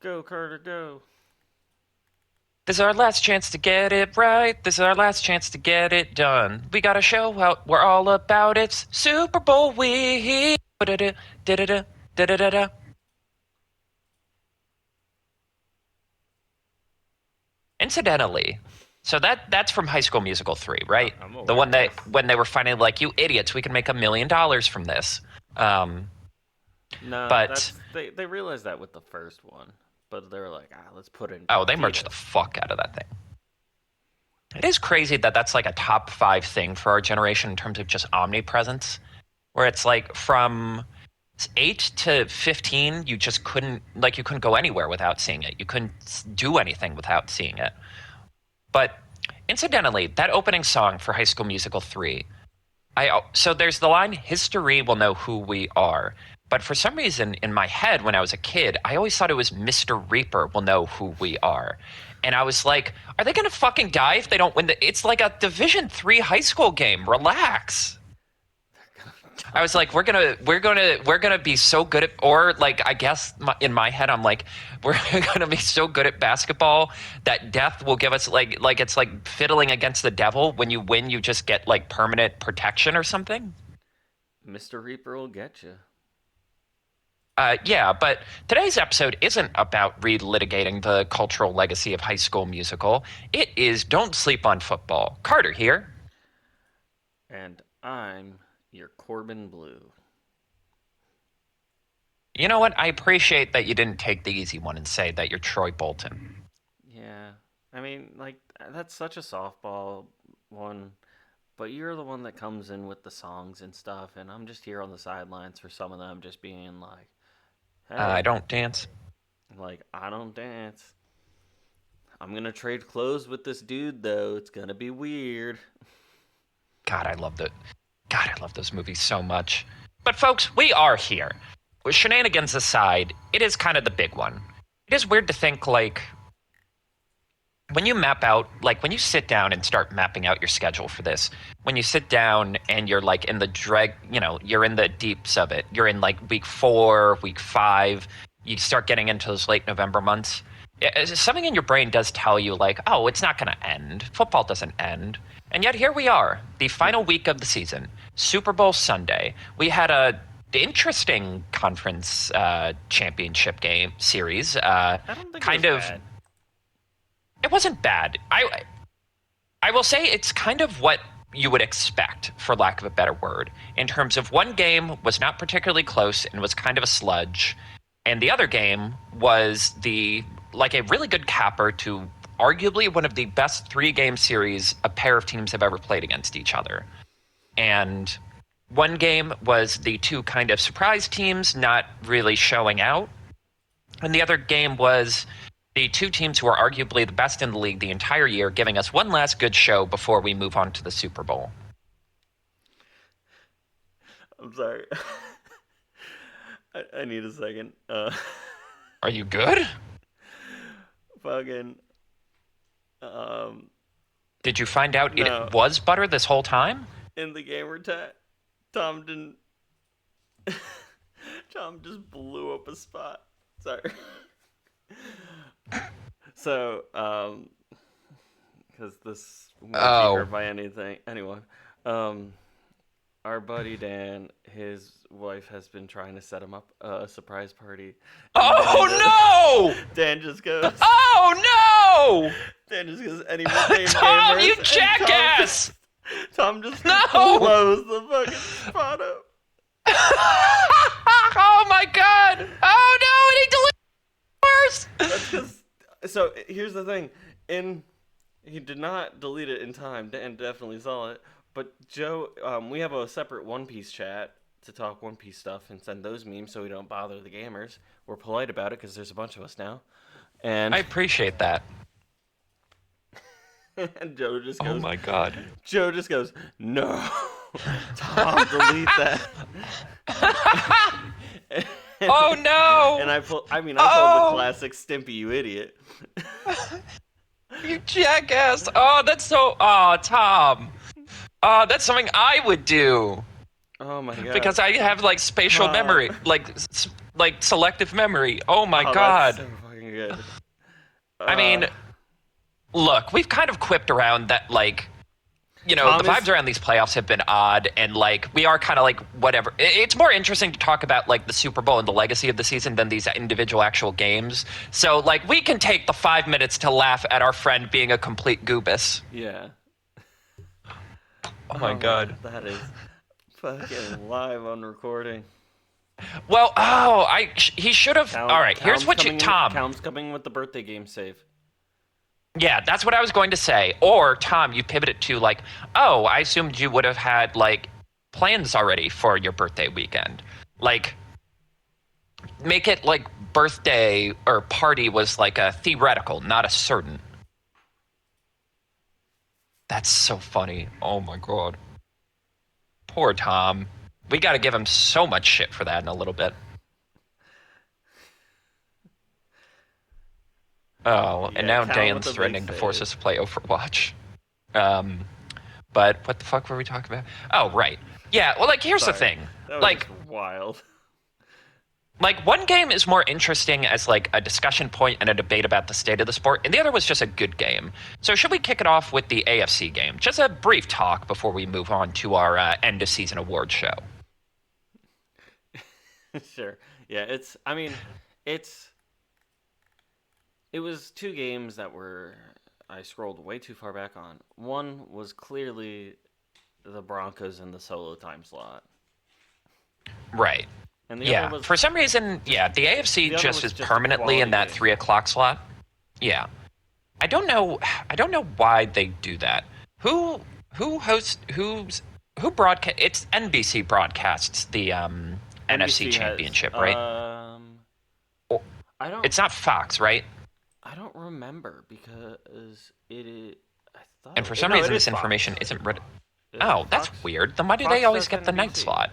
Go, Carter, go. This is our last chance to get it right. This is our last chance to get it done. We got a show out. We're all about it. Super Bowl week. Da-da-da, da-da-da, da-da-da-da. Incidentally, so that's from High School Musical 3, right? I'm The aware, one that yes. when they were finally like, you idiots, we can make $1 million from this. Um, No, but they realized that with the first one, but they were like, let's put it into oh, the they merged the theaters. fuck out of that thing. It is crazy that that's like a top five thing for our generation in terms of just omnipresence, where it's like from 8 to 15 you just couldn't go anywhere without seeing it. You couldn't do anything without seeing it. But incidentally, that opening song for High School Musical 3, so there's the line, history will know who we are. But for some reason in my head when I was a kid, I always thought it was Mr. Reaper will know who we are. And I was like, are they going to fucking die if they don't win it's like a Division 3 high school game. Relax. I was like, we're gonna be so good at, or like, I guess in my head, I'm like, we're gonna be so good at basketball that death will give us like it's like fiddling against the devil. When you win, you just get like permanent protection or something. Mr. Reaper will get you. Yeah, but today's episode isn't about relitigating the cultural legacy of High School Musical. It is Don't Sleep on Football. Carter here. And I'm your Corbin Blue. You know what? I appreciate that you didn't take the easy one and say that you're Troy Bolton. Yeah, I mean, like, that's such a softball one, but you're the one that comes in with the songs and stuff, and I'm just here on the sidelines for some of them, just being like, I hey, don't dance. like, I don't dance. I'm gonna trade clothes with this dude, though. It's gonna be weird. God, I love that. God, I love those movies so much. But folks, we are here. With shenanigans aside, it is kind of the big one. It is weird to think like when you map out, like when you sit down and start mapping out your schedule for this, when you sit down and you're like in the you're in the deeps of it. You're in like week 4, week 5. You start getting into those late November months. Something in your brain does tell you like, oh, it's not going to end. Football doesn't end. And yet here we are, the final week of the season, Super Bowl Sunday. We had a interesting conference championship game series. I don't think it was Kind of, bad. it wasn't bad. I will say it's kind of what you would expect, for lack of a better word, in terms of one game was not particularly close and was kind of a sludge, and the other game was the like a really good capper to arguably one of the best 3 game series a pair of teams have ever played against each other. And one game was the two kind of surprise teams not really showing out, and the other game was the two teams who are arguably the best in the league the entire year, giving us one last good show before we move on to the Super Bowl. I'm sorry. I need a second. Are you good? Fucking. Um. Did you find out No. it was butter this whole time? In the gamer tag, Tom didn't. Tom just blew up a spot. Sorry. So, because this won't be Oh. heard by anyone. Um, our buddy Dan, his wife has been trying to set him up a surprise party, and Oh Dan just goes, no! Oh Dan just goes, any no! mid-name Tom, you gamers, and jackass! Tom just No! blows the fucking spot up. Oh my god! Oh no! And he deleted That's because. So here's the thing, in he did not delete it in time. Dan definitely saw it, but Joe, we have a separate One Piece chat to talk One Piece stuff and send those memes so we don't bother the gamers. We're polite about it because there's a bunch of us now, I and appreciate that. and Joe just Oh goes, my god. no, Tom, delete that. Oh And no! I pulled the Oh, classic Stimpy, you idiot. you jackass! Oh, that's so. Oh, Tom. Oh, that's something I would do Oh my god. because I have like spatial Tom. memory, like selective memory. Oh my Oh, that's god. so fucking good. I mean, look, we've kind of quipped around that, like, the vibes around these playoffs have been odd, and, like, we are kind of like, whatever. It's more interesting to talk about, like, the Super Bowl and the legacy of the season than these individual actual games. So, like, we can take the 5 minutes to laugh at our friend being a complete goobus. Yeah. Oh my God. That is fucking live on recording. Well, he should have. All right, here's what Tom. Calum's coming with the birthday game save. Yeah, that's what I was going to say. Or, Tom, you pivot it to, like, oh, I assumed you would have had, like, plans already for your birthday weekend. Like, make it like birthday or party was like a theoretical, not a certain. That's so funny. Oh my God. Poor Tom. We got to give him so much shit for that in a little bit. Oh, and now Dan's threatening to force us to play Overwatch. But what the fuck were we talking about? Oh, right. Yeah, well, like, here's the thing. That was like, wild. Like, one game is more interesting as, like, a discussion point and a debate about the state of the sport, and the other was just a good game. So should we kick it off with the AFC game? Just a brief talk before we move on to our end-of-season award show. Sure. Yeah, it was two games that I scrolled way too far back on. One was clearly the Broncos in the solo time slot. Right. And the other was, for some reason, the AFC just is permanently in that 3 o'clock slot. Yeah. I don't know why they do that. Who broadcast? It's NBC broadcasts the NFC Championship, right? It's not Fox, right? I don't remember because it is. I thought. And for some reason, this information isn't read. Oh, that's weird. Then why do they always get the night slot?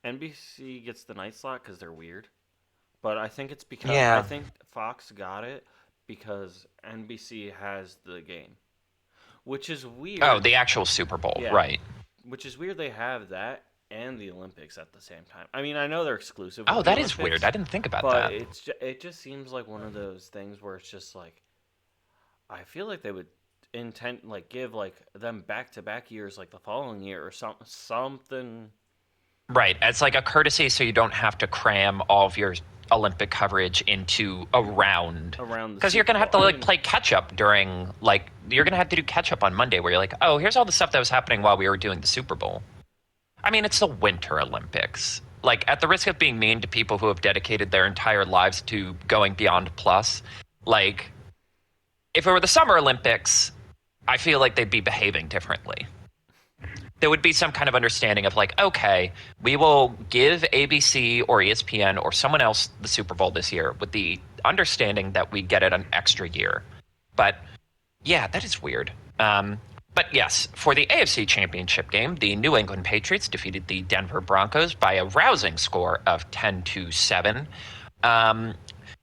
NBC gets the night slot because they're weird, but I think it's because I think Fox got it because NBC has the game, which is weird. Oh, the actual Super Bowl, right? Which is weird. They have that and the Olympics at the same time. I mean, I know they're exclusive. Oh, that is weird. I didn't think about that. But it just seems like one of those things where it's just like, I feel like they would give like them back-to-back years, like the following year or something. Right, as like a courtesy, so you don't have to cram all of your Olympic coverage into a round. Because you're gonna have to play catch up during you're gonna have to do catch up on Monday, where you're like, oh, here's all the stuff that was happening while we were doing the Super Bowl. I mean, it's the Winter Olympics. Like, at the risk of being mean to people who have dedicated their entire lives to going beyond plus, like, if it were the Summer Olympics, I feel like they'd be behaving differently. There would be some kind of understanding of like, okay, we will give ABC or ESPN or someone else the Super Bowl this year with the understanding that we get it an extra year. But yeah, that is weird. But yes, for the AFC Championship game, the New England Patriots defeated the Denver Broncos by a rousing score of 10-7.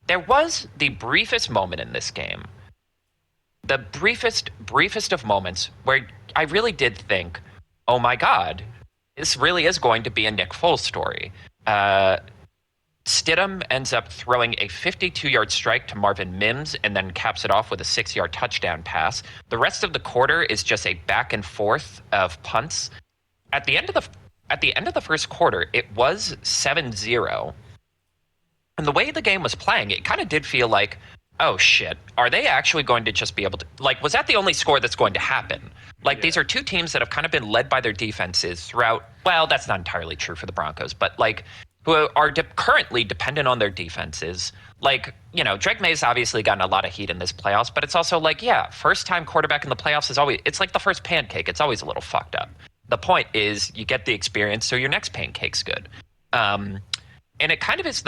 There was the briefest moment in this game. The briefest of moments where I really did think, oh my God, this really is going to be a Nick Foles story. Stidham ends up throwing a 52-yard strike to Marvin Mims and then caps it off with a 6-yard touchdown pass. The rest of the quarter is just a back and forth of punts. At the end of the first quarter, it was 7-0. And the way the game was playing, it kind of did feel like, oh shit, are they actually going to just be able to, like, was that the only score that's going to happen? Like, these are two teams that have kind of been led by their defenses throughout, well, that's not entirely true for the Broncos, but like, who are currently dependent on their defenses. Like, Drake May's obviously gotten a lot of heat in this playoffs, but it's also like, first time quarterback in the playoffs is always, it's like the first pancake. It's always a little fucked up. The point is you get the experience, so your next pancake's good. And it kind of is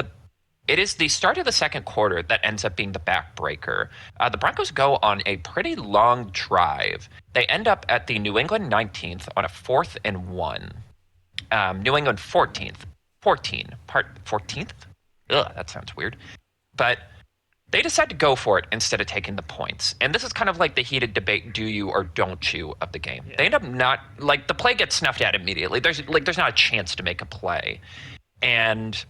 it is the start of the second quarter that ends up being the backbreaker. The Broncos go on a pretty long drive. They end up at the New England 19th on a 4th and 1. New England 14th. 14th? Ugh, that sounds weird. But they decide to go for it instead of taking the points. And this is kind of like the heated debate, do you or don't you, of the game. They end up not, like, the play gets snuffed out immediately. There's not a chance to make a play. And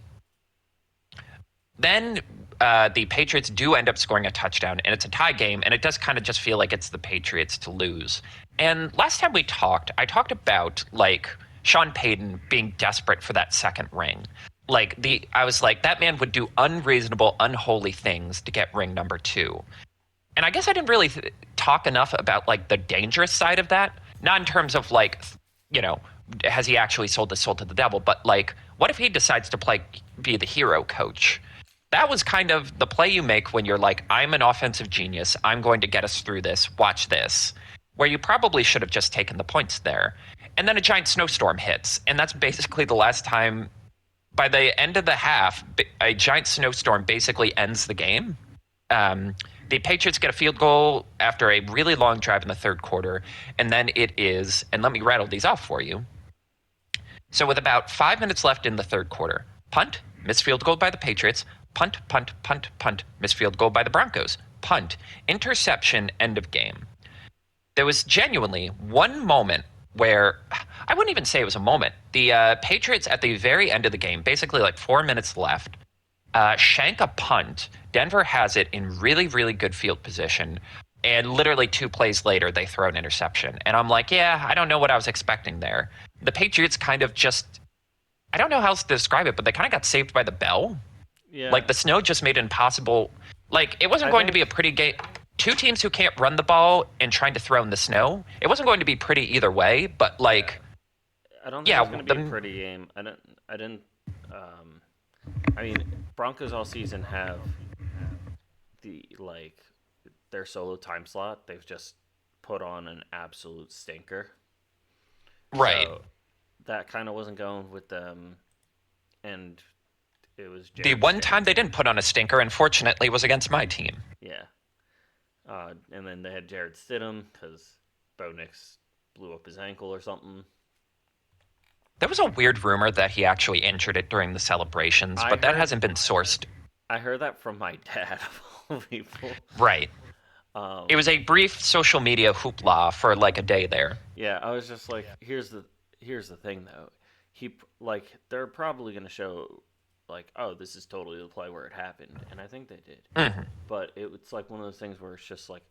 then the Patriots do end up scoring a touchdown, and it's a tie game, and it does kind of just feel like it's the Patriots to lose. And last time we talked, I talked about like Sean Payton being desperate for that second ring. I was like, that man would do unreasonable, unholy things to get ring number 2. And I guess I didn't really talk enough about like the dangerous side of that. Not in terms of like, has he actually sold his soul to the devil? But like, what if he decides to be the hero coach? That was kind of the play you make when you're like, I'm an offensive genius. I'm going to get us through this. Watch this. Where you probably should have just taken the points there. And then a giant snowstorm hits. And that's basically the last time. By the end of the half, a giant snowstorm basically ends the game. The Patriots get a field goal after a really long drive in the third quarter. And then it is, and let me rattle these off for you. So with about 5 minutes left in the third quarter, punt, missed field goal by the Patriots, punt, punt, punt, punt, missed field goal by the Broncos, punt, interception, end of game. There was genuinely one moment where, I wouldn't even say it was a moment. The Patriots at the very end of the game, basically like 4 minutes left, shank a punt. Denver has it in really, really good field position. And literally 2 plays later, they throw an interception. And I'm like, yeah, I don't know what I was expecting there. The Patriots kind of just, I don't know how else to describe it, but they kind of got saved by the bell. Yeah. Like the snow just made it impossible. Like it wasn't going to be a pretty game. 2 teams who can't run the ball and trying to throw in the snow. It wasn't going to be pretty either way, but like, I don't think it was going to be a pretty game. I mean, Broncos all season have their solo time slot. They've just put on an absolute stinker. Right. So that kind of wasn't going with them, and it was the one time they didn't put on a stinker, unfortunately, was against my team. Yeah. And then they had Jared Stidham because Bo Nix blew up his ankle or something. There was a weird rumor that he actually injured it during the celebrations, but that hasn't been sourced. I heard that from my dad, of all people. Right. It was a brief social media hoopla for like a day there. Yeah, I was just like, here's the thing though. They're probably gonna show like, oh, this is totally the play where it happened, and I think they did. Mm-hmm. But it's like one of those things where it's just like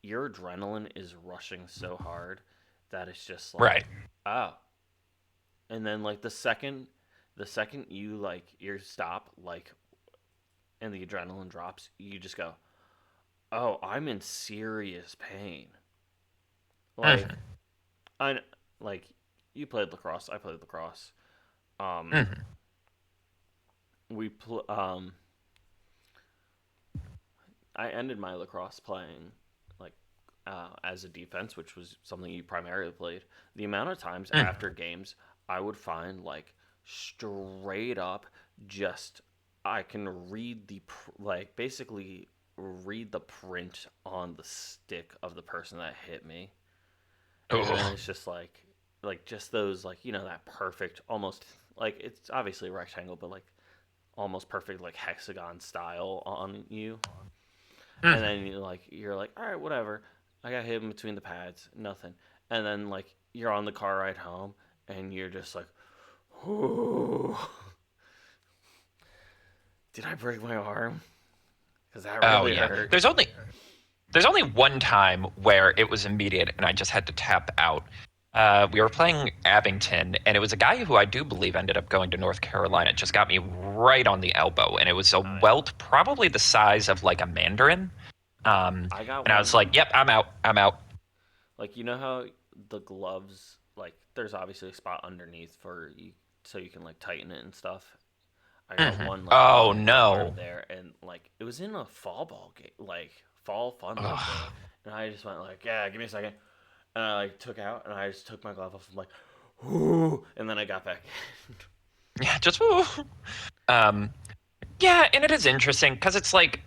your adrenaline is rushing so hard that it's just like, right. Oh. And then like the second you like you stop like, and the adrenaline drops, you just go, oh, I'm in serious pain. Like, you played lacrosse. I played lacrosse. I ended my lacrosse playing as a defense, which was something you primarily played. The amount of times after games I would find like straight up just I can read basically read the print on the stick of the person that hit me. And it's just like just those that perfect, almost like it's obviously a rectangle, but like almost perfect like hexagon style on you. And then you're like, all right, whatever. I got hit in between the pads, nothing. And then like you're on the car ride home and you're just like, ooh. Did I break my arm? Because that really hurt. There's only one time where it was immediate and I just had to tap out. We were playing Abington, and it was a guy who I do believe ended up going to North Carolina. It just got me right on the elbow, and it was a welt probably the size of like a mandarin. I was like, yep, I'm out. Like, you know how the gloves, like, there's obviously a spot underneath for you, so you can like tighten it and stuff. I got one. Like, oh no! There, and like it was in a fall ball game, like fall fun ball game, and I just went like, yeah, give me a second. And I like took out, and I just took my glove off. I'm like, ooh, and then I got back. Yeah, just ooh. Yeah, and it is interesting because it's like,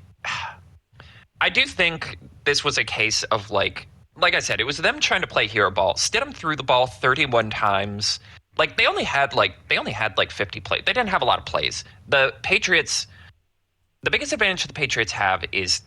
I do think this was a case of like I said, it was them trying to play hero ball. Stidham threw the ball 31 times. Like they only had 50 plays. They didn't have a lot of plays. The Patriots, the biggest advantage the Patriots have is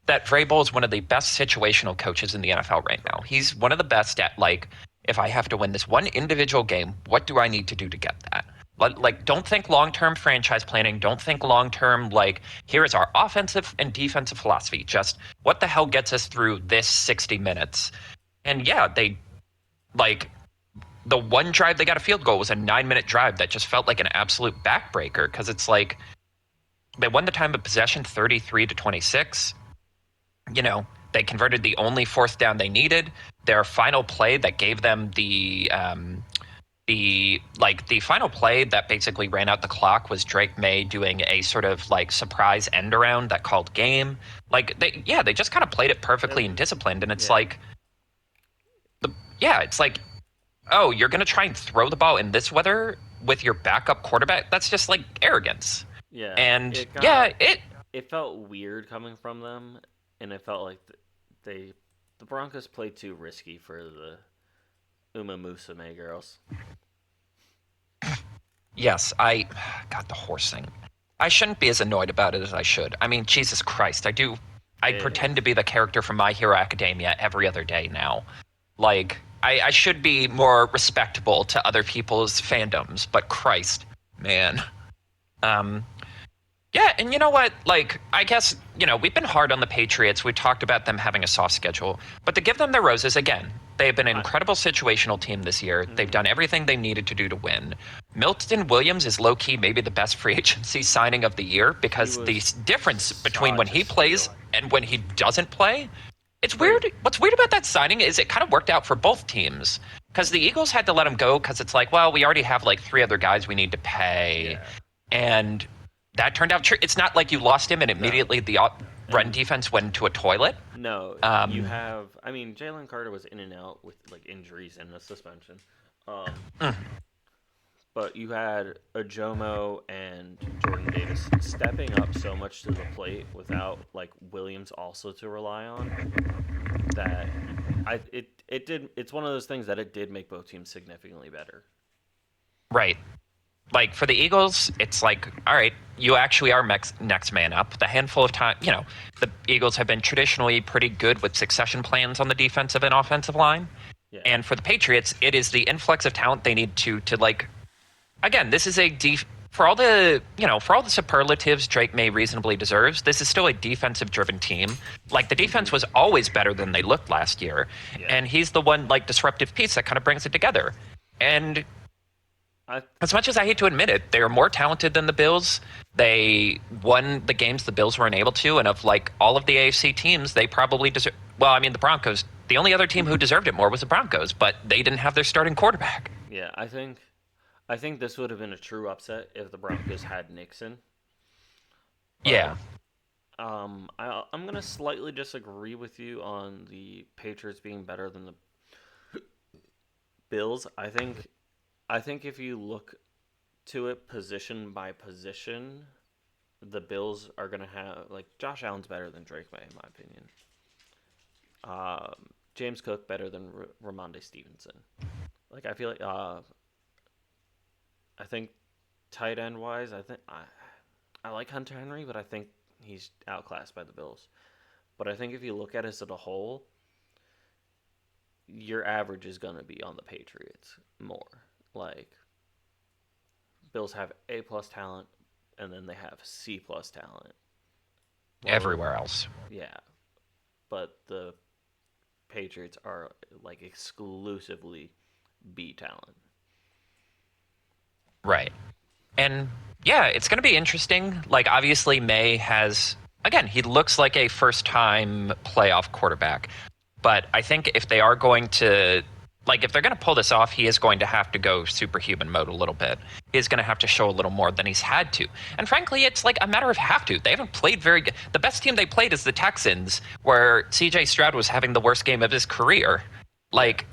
that Vrabel is one of the best situational coaches in the NFL right now. He's one of the best at like, if I have to win this one individual game, what do I need to do to get that? Like, don't think long-term franchise planning. Don't think long-term, like, here is our offensive and defensive philosophy. Just what the hell gets us through this 60 minutes? And yeah, they, like, the one drive they got a field goal was a 9-minute drive that just felt like an absolute backbreaker because it's like they won the time of possession 33-26. They converted the only fourth down they needed. Their final play that gave them the final play that basically ran out the clock was Drake May doing a sort of like surprise end around that called game. Like they just kind of played it perfectly and disciplined. And it's like, it's like, oh, you're gonna try and throw the ball in this weather with your backup quarterback? That's just like arrogance. Yeah. And it felt weird coming from them, and it felt like the Broncos played too risky for the Uma Musume girls. Yes, God, the horse thing. I shouldn't be as annoyed about it as I should. I mean, Jesus Christ, I pretend to be the character from My Hero Academia every other day now. Like, I should be more respectable to other people's fandoms, but Christ, man. Yeah, and you know what? Like, I guess, we've been hard on the Patriots. We talked about them having a soft schedule. But to give them their roses, again, they've been an incredible situational team this year. Mm-hmm. They've done everything they needed to do to win. Milton Williams is low-key maybe the best free agency signing of the year because the difference between when he plays and when he doesn't play, it's weird. What's weird about that signing is it kind of worked out for both teams. Because the Eagles had to let him go because it's like, well, we already have like 3 other guys we need to pay. Yeah. And that turned out true. It's not like you lost him and immediately the run defense went to a toilet. No, you have. I mean, Jalen Carter was in and out with like injuries and a suspension. But you had Ajomo and Jordan Davis stepping up so much to the plate without like Williams also to rely on. That it did. It's one of those things that it did make both teams significantly better. Right. Like, for the Eagles, it's like, all right, you actually are next man up. The handful of time, the Eagles have been traditionally pretty good with succession plans on the defensive and offensive line. Yeah. And for the Patriots, it is the influx of talent they need to like, again, this is for all the superlatives Drake May reasonably deserves, this is still a defensive-driven team. Like, the defense was always better than they looked last year. Yeah. And he's the one, like, disruptive piece that kind of brings it together. And as much as I hate to admit it, they are more talented than the Bills. They won the games the Bills weren't able to, and of like all of the AFC teams, they probably deserve. Well, I mean, the Broncos. The only other team who deserved it more was the Broncos, but they didn't have their starting quarterback. Yeah, I think this would have been a true upset if the Broncos had Nixon. Yeah. I'm gonna slightly disagree with you on the Patriots being better than the Bills. I think if you look to it position by position, the Bills are going to have, like, Josh Allen's better than Drake May, in my opinion. James Cook better than Ramondre Stevenson. Like, I feel like, I think tight end wise, I like Hunter Henry, but I think he's outclassed by the Bills. But I think if you look at it as a whole, your average is going to be on the Patriots more. Like, Bills have A+ talent, and then they have C+ talent. Everywhere else. Yeah. But the Patriots are, like, exclusively B talent. Right. And, yeah, it's going to be interesting. Like, obviously, May has, again, he looks like a first-time playoff quarterback. But I think if they are going to... Like, if they're going to pull this off, he is going to have to go superhuman mode a little bit. He's going to have to show a little more than he's had to. And frankly, it's like a matter of have to. They haven't played very good. The best team they played is the Texans, where C.J. Stroud was having the worst game of his career. Like,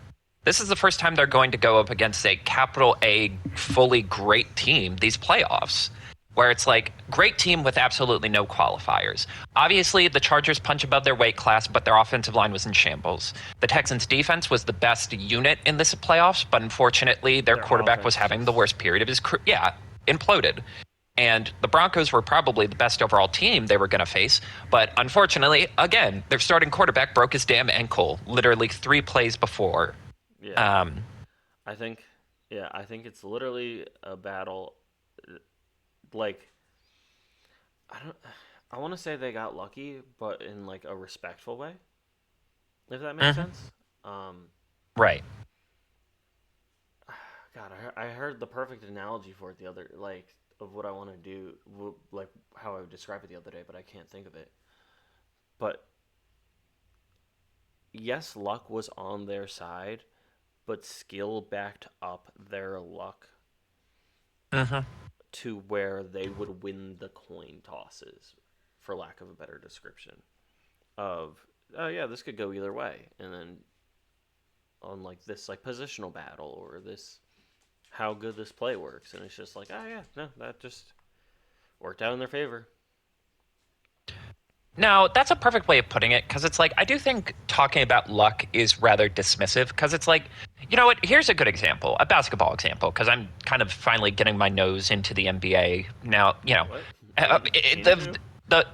this is the first time they're going to go up against a capital A, fully great team, these playoffs, where it's like, great team with absolutely no qualifiers. Obviously, the Chargers punch above their weight class, but their offensive line was in shambles. The Texans' defense was the best unit in this playoffs, but unfortunately, their quarterback was having the worst period of his career. Yeah, imploded. And the Broncos were probably the best overall team they were going to face, but unfortunately, again, their starting quarterback broke his damn ankle literally 3 plays before. Yeah. I think it's literally a battle like I don't. I want to say they got lucky, but in like a respectful way, if that makes Hmm. sense. Um, Right. God, I heard the perfect analogy for it the other like of what I want to do, like how I would describe it the other day, but I can't think of it. But yes, luck was on their side, but skill backed up their luck Hmm. to where they would win the coin tosses, for lack of a better description. Of oh yeah, this could go either way, and then on like this like positional battle or this how good this play works, and it's just like oh yeah, no, that just worked out in their favor. No, that's a perfect way of putting it because it's like I do think talking about luck is rather dismissive because it's like, you know what? Here's a good example, a basketball example, because I'm kind of finally getting my nose into the NBA now. What into? The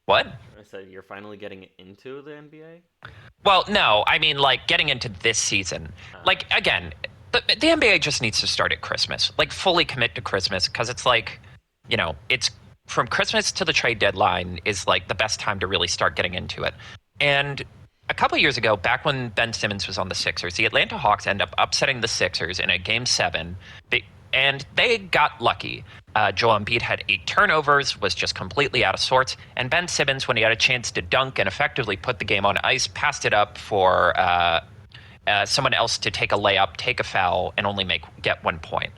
what? I said you're finally getting into the NBA. Well, no, I mean like getting into this season. Oh, Like again, the NBA just needs to start at Christmas, like fully commit to Christmas because it's like, it's from Christmas to the trade deadline is like the best time to really start getting into it. And a couple years ago, back when Ben Simmons was on the Sixers, the Atlanta Hawks end up upsetting the Sixers in a game seven, and they got lucky. Joel Embiid had 8 turnovers, was just completely out of sorts, and Ben Simmons, when he had a chance to dunk and effectively put the game on ice, passed it up for someone else to take a layup, take a foul, and only get 1 point.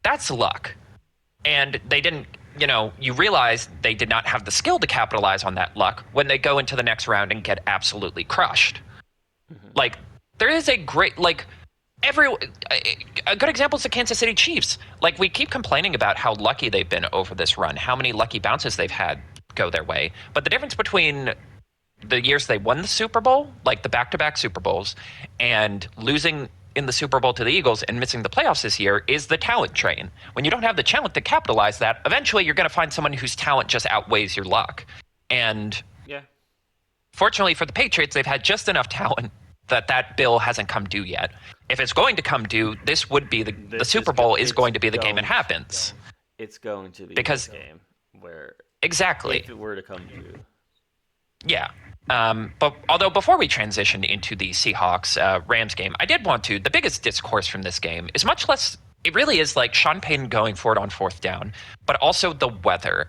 That's luck. And they didn't, you realize they did not have the skill to capitalize on that luck when they go into the next round and get absolutely crushed. mm-hmm. Like, there is a great, like, every a good example is the Kansas City Chiefs. Like, we keep complaining about how lucky they've been over this run, how many lucky bounces they've had go their way. But the difference between the years they won the Super Bowl, like the back-to-back Super Bowls, and losing in the Super Bowl to the Eagles and missing the playoffs this year is the talent train. When you don't have the talent to capitalize that, eventually you're going to find someone whose talent just outweighs your luck. And Yeah, fortunately for the Patriots, they've had just enough talent that bill hasn't come due yet. If it's going to come due, this would be the this is Super Bowl is it's going to be the game it going happens. it's going to be this Because game where exactly. if it were to come due. Yeah. But although before we transition into the Seahawks Rams game, I did want to. The biggest discourse from this game is much less. It really is like Sean Payton going for it on fourth down, but also the weather.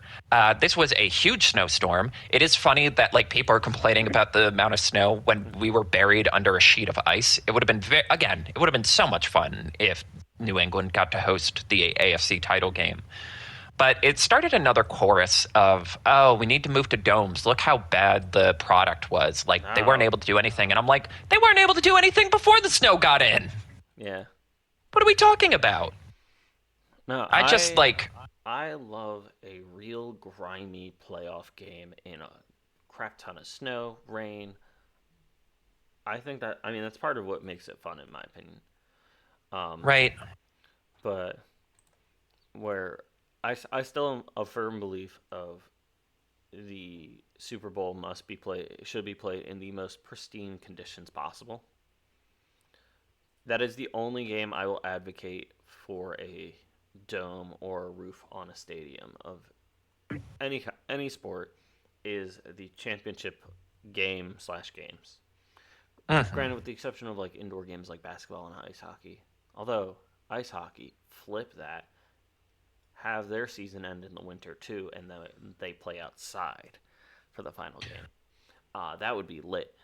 This was a huge snowstorm. It is funny that like people are complaining about the amount of snow when we were buried under a sheet of ice. It would have been again. It would have been so much fun if New England got to host the AFC title game. But it started another chorus of, oh, we need to move to domes. Look how bad the product was. Like, they weren't Oh, able to do anything. And I'm like, they weren't able to do anything before the snow got in. yeah. What are we talking about? No, I just, like, I love a real grimy playoff game in a crap ton of snow, rain. I mean that's part of what makes it fun in my opinion. Um, right. but where I still am a firm belief of the Super Bowl must be played should be played in the most pristine conditions possible. That is the only game I will advocate for a dome or a roof on a stadium of any sport is the championship game slash games. Hmm. Granted, with the exception of like indoor games like basketball and ice hockey. Although ice hockey, flip that, have their season end in the winter too, and then they play outside for the final game. That would be lit.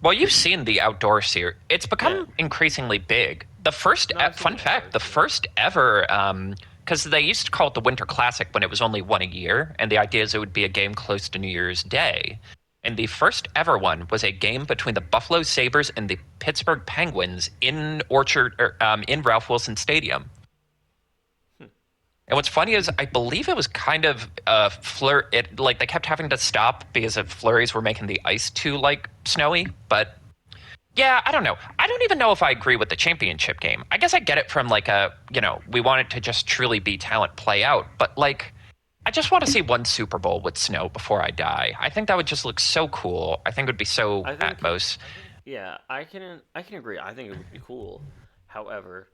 Well, you've seen the outdoor series. It's Yeah. become increasingly big. The first, No, I've seen fun the fact, outdoors the too. first ever, because they used to call it the Winter Classic when it was only one a year, and the idea is it would be a game close to New Year's Day. And the first ever one was a game between the Buffalo Sabres and the Pittsburgh Penguins in in Ralph Wilson Stadium. Hmm. And what's funny is I believe it was kind of It like they kept having to stop because of flurries were making the ice too like snowy. But yeah, I don't know. I don't even know if I agree with the championship game. I guess I get it from like we want it to just truly be talent play out. But like, I just want to see one Super Bowl with snow before I die. I think that would just look so cool. I think it would be so I think, Atmos. yeah, I can agree. I think it would be cool. However,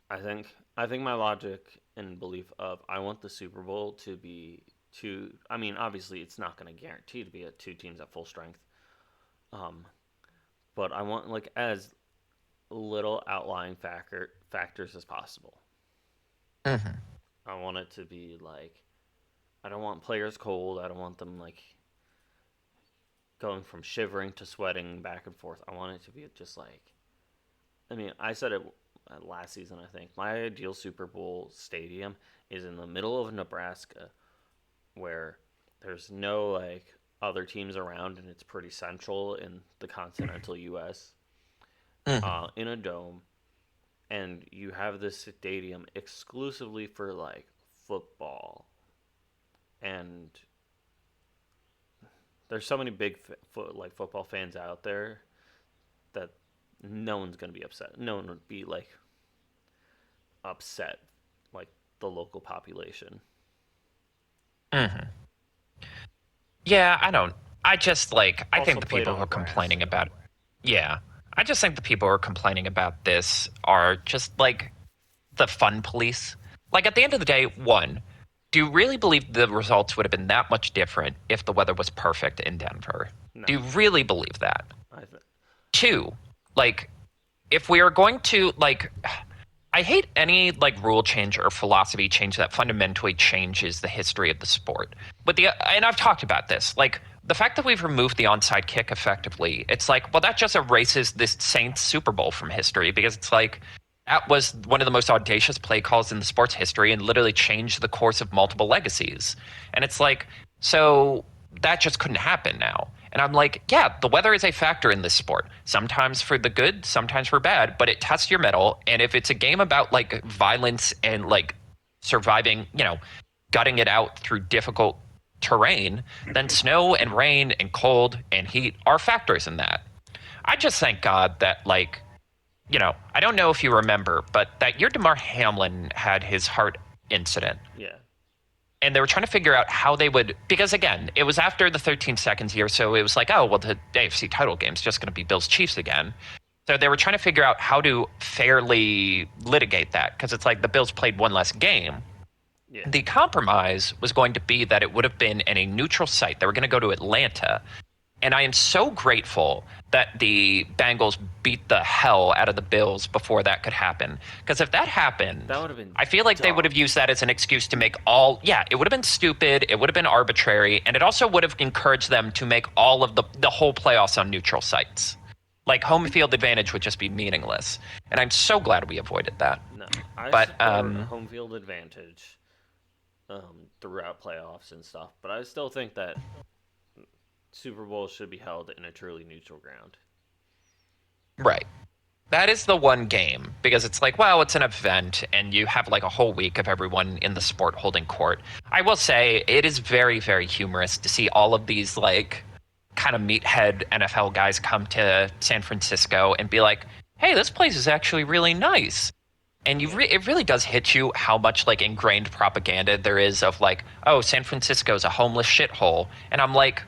I think I think my logic and belief of I want the Super Bowl to be two. I mean, obviously, it's not going to guarantee to be at two teams at full strength. Um, but I want like as little outlying factors as possible. Hmm. I want it to be like I don't want players cold. I don't want them like going from shivering to sweating back and forth. I want it to be just like I mean, I said it last season, I think. My ideal Super Bowl stadium is in the middle of Nebraska where there's no like other teams around and it's pretty central in the continental US Hmm. in a dome, and you have this stadium exclusively for like football, and there's so many big like football fans out there that no one's gonna be upset. No one would be like upset like the local population. Hmm. Yeah, I don't. I just like. I Also think the played people who on are grass. complaining about. Yeah, I just think the people who are complaining about this are just like the fun police. Like at the end of the day, one, do you really believe the results would have been that much different if the weather was perfect in Denver? No, Do you really believe that? I th- Two, like if we are going to like I hate any like rule change or philosophy change that fundamentally changes the history of the sport. But the and I've talked about this, like the fact that we've removed the onside kick effectively, it's like, well, that just erases this Saints Super Bowl from history because it's like that was one of the most audacious play calls in the sport's history and literally changed the course of multiple legacies. And it's like, so that just couldn't happen now. And I'm like, yeah, the weather is a factor in this sport. Sometimes for the good, sometimes for bad, but it tests your mettle. And if it's a game about like violence and like surviving, gutting it out through difficult terrain, then snow and rain and cold and heat are factors in that. I just thank God that I don't know if you remember, but that year Damar Hamlin had his heart incident yeah, and they were trying to figure out how they would, because again, it was after the 13 seconds year, so it was like, oh well, the AFC title game is just going to be Bills Chiefs again. So they were trying to figure out how to fairly litigate that because it's like the Bills played one less game. yeah, The compromise was going to be that it would have been in a neutral site. They were going to go to Atlanta, and I am so grateful that the Bengals beat the hell out of the Bills before that could happen. Because if that that happened, would have been I feel like they would have dumb. used that as an excuse to make all. Yeah, it would have been stupid. It would have been arbitrary. And it also would have encouraged them to make all of the whole playoffs on neutral sites. Like home field advantage would just be meaningless. And I'm so glad we avoided that. No, I But, support home field advantage throughout playoffs and stuff, but I still think that Super Bowl should be held in a truly neutral ground. right. That is the one game because it's like, well, it's an event and you have like a whole week of everyone in the sport holding court. I will say it is very, very humorous to see all of these like kind of meathead NFL guys come to San Francisco and be like, hey, this place is actually really nice. And Yeah, it really does hit you how much like ingrained propaganda there is of like, oh, San Francisco's a homeless shithole. And I'm like,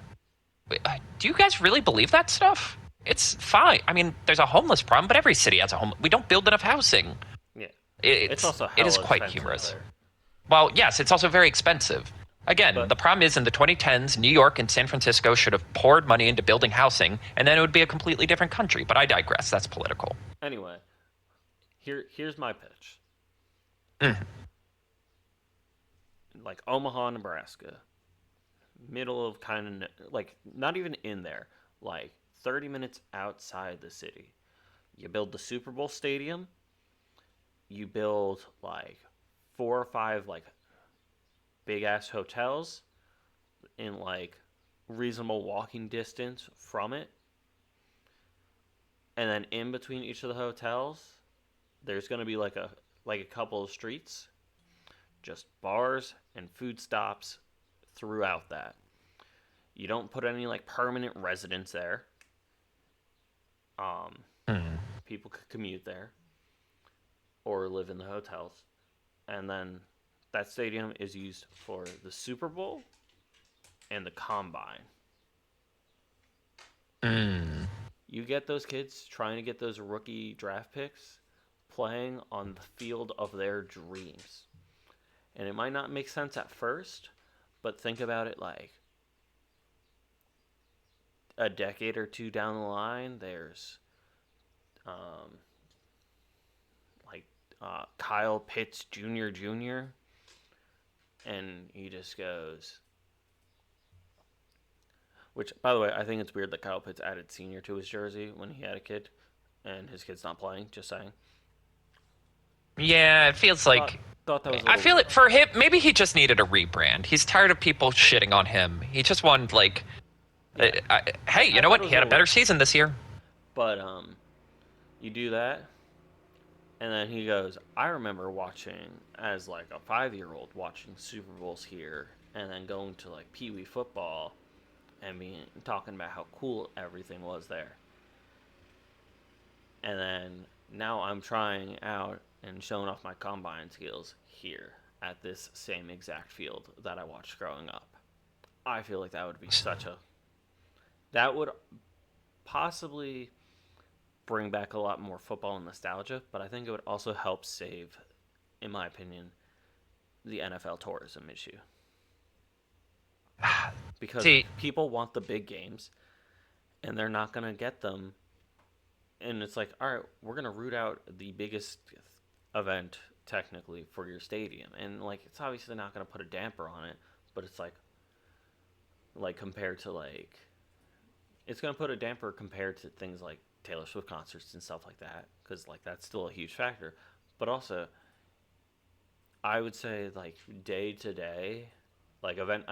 do you guys really believe that stuff? It's fine. I mean, there's a homeless problem, but every city has a home. We don't build enough housing. yeah. It's It's also it is hella quite expensive humorous. there, Well, yes, it's also very expensive. Again, but the problem is in the 2010s, New York and San Francisco should have poured money into building housing, and then it would be a completely different country. But I digress. That's political. anyway, here's my pitch. Mm. Like Omaha, Nebraska, middle of kind of like not even in there, like 30 minutes outside the city. You build the Super Bowl stadium, you build like four or five like big ass hotels in like reasonable walking distance from it. And then in between each of the hotels, there's going to be like a couple of streets, just bars and food stops throughout that. You don't put any like permanent residents there. Um, Mm. People could commute there or live in the hotels. And then that stadium is used for the Super Bowl and the combine. Mm. You get those kids trying to get those rookie draft picks, playing on the field of their dreams. And it might not make sense at first, but think about it like a decade or two down the line, there's um, like Kyle Pitts Jr., and he just goes. Which, by the way, I think it's weird that Kyle Pitts added senior to his jersey when he had a kid, and his kid's not playing. Just saying. Yeah, it feels like. Thought that was. I feel it for him. Maybe he just needed a rebrand. He's tired of people shitting on him. He just wanted like. Yeah. Hey, you know what? He had a better season this year. But you do that, and then he goes, I remember watching as like a 5-year-old watching Super Bowls here, and then going to like Pee Wee football, and talking about how cool everything was there. And then now I'm trying out and showing off my combine skills here at this same exact field that I watched growing up. I feel like that would be that would possibly bring back a lot more football nostalgia, but I think it would also help save, in my opinion, the NFL tourism issue. Because people want the big games, and they're not going to get them. And it's like, all right, we're going to root out the biggest event, technically, for your stadium. And, like, it's obviously not going to put a damper on it, but it's like compared to, like, it's going to put a damper compared to things like Taylor Swift concerts and stuff like that, because, like, that's still a huge factor. But also, I would say, like, day to day, like, event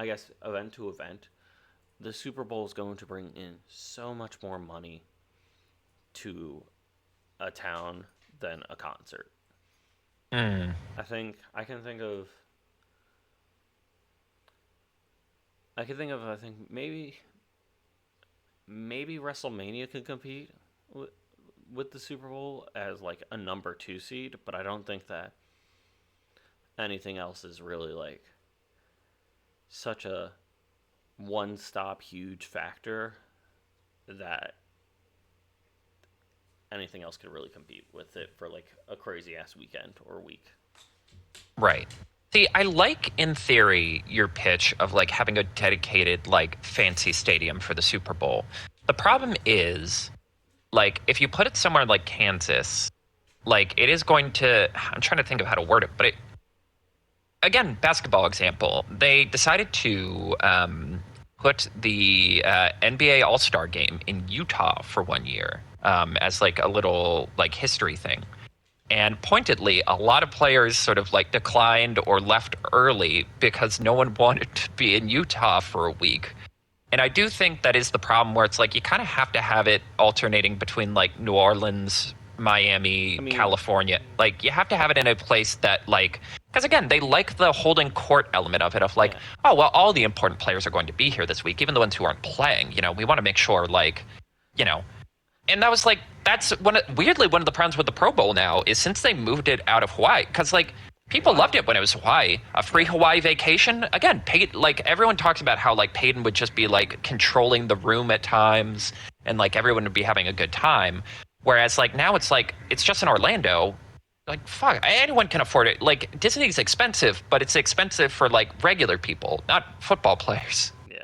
to event, the Super Bowl is going to bring in so much more money to a town than a concert. I think I can think of maybe WrestleMania could compete with the Super Bowl as like a number 2 seed, but I don't think that anything else is really like such a one-stop huge factor that anything else could really compete with it for like a crazy ass weekend or week. Right. See, I like in theory your pitch of like having a dedicated like fancy stadium for the Super Bowl. The problem is like if you put it somewhere like Kansas, like it is going to, I'm trying to think of how to word it, but it, again, basketball example, they decided to put the NBA All-Star game in Utah for 1 year as like a little like history thing. And pointedly, a lot of players sort of like declined or left early because no one wanted to be in Utah for a week. And I do think that is the problem where it's like you kind of have to have it alternating between like New Orleans, Miami, California. Like you have to have it in a place that like, because again, they like the holding court element of it of like, oh, well, all the important players are going to be here this week, even the ones who aren't playing. You know, we want to make sure like, you know, and that was like, that's weirdly one of the problems with the Pro Bowl now is since they moved it out of Hawaii, because like people loved it when it was Hawaii, a free Hawaii vacation. Again, like everyone talks about how like Peyton would just be like controlling the room at times and like everyone would be having a good time. Whereas like now it's like, it's just in Orlando. Like, fuck, anyone can afford it. Like, Disney's expensive, but it's expensive for, like, regular people, not football players. Yeah.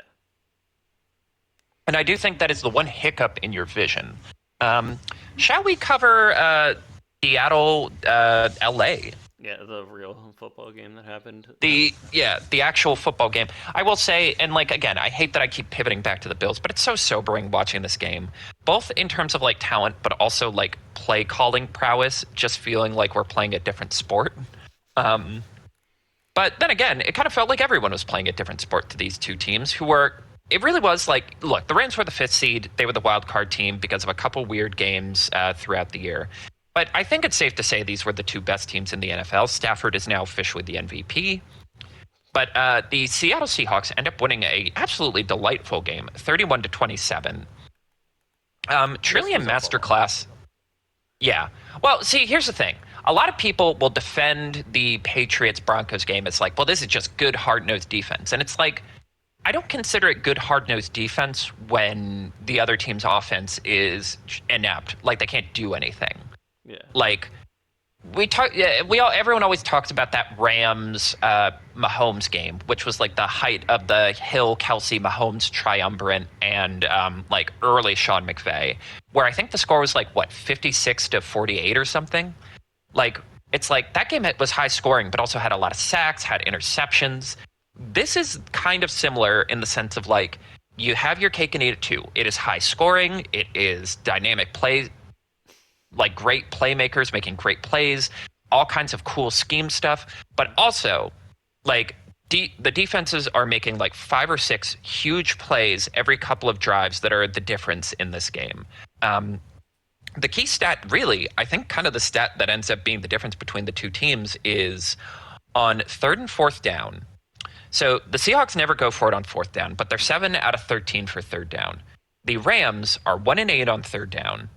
And I do think that is the one hiccup in your vision. Shall we cover Seattle, LA? Yeah, the real football game that happened. The actual football game. I will say, and like again, I hate that I keep pivoting back to the Bills, but it's so sobering watching this game, both in terms of like talent, but also like play calling prowess. Just feeling like we're playing a different sport. But then again, it kind of felt like everyone was playing a different sport to these two teams who were. It really was like, look, the Rams were the 5th seed. They were the wild card team because of a couple weird games throughout the year. But I think it's safe to say these were the two best teams in the NFL. Stafford is now officially the MVP. But the Seattle Seahawks end up winning a absolutely delightful game, 31-27. Trillium Masterclass. Yeah. Well, see, here's the thing. A lot of people will defend the Patriots-Broncos game as like, well, this is just good, hard-nosed defense. And it's like, I don't consider it good, hard-nosed defense when the other team's offense is inept. Like, they can't do anything. Yeah. Like, everyone always talks about that Rams Mahomes game, which was like the height of the Hill Kelsey Mahomes triumvirate and like early Sean McVay, where I think the score was like what 56-48 or something. Like it's like that game was high scoring, but also had a lot of sacks, had interceptions. This is kind of similar in the sense of like you have your cake and eat it too. It is high scoring. It is dynamic play, like great playmakers making great plays, all kinds of cool scheme stuff, but also like the defenses are making like 5 or 6 huge plays every couple of drives that are the difference in this game. The key stat, really, I think kind of the stat that ends up being the difference between the two teams is on third and fourth down. So the Seahawks never go for it on fourth down, but they're 7 out of 13 for third down. The Rams are 1 and 8 on third down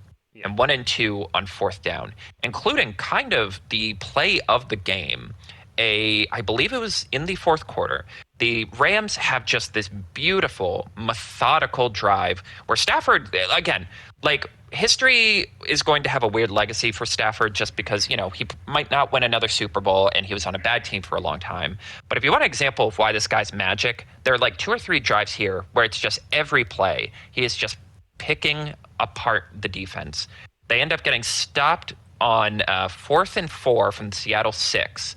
and 1 and 2 on fourth down, including kind of the play of the game. I believe it was in the fourth quarter. The Rams have just this beautiful, methodical drive where Stafford, again, like history is going to have a weird legacy for Stafford just because, you know, he might not win another Super Bowl and he was on a bad team for a long time. But if you want an example of why this guy's magic, there are like 2 or 3 drives here where it's just every play. He is just picking apart the defense. They end up getting stopped on 4th and 4 from the Seattle 6.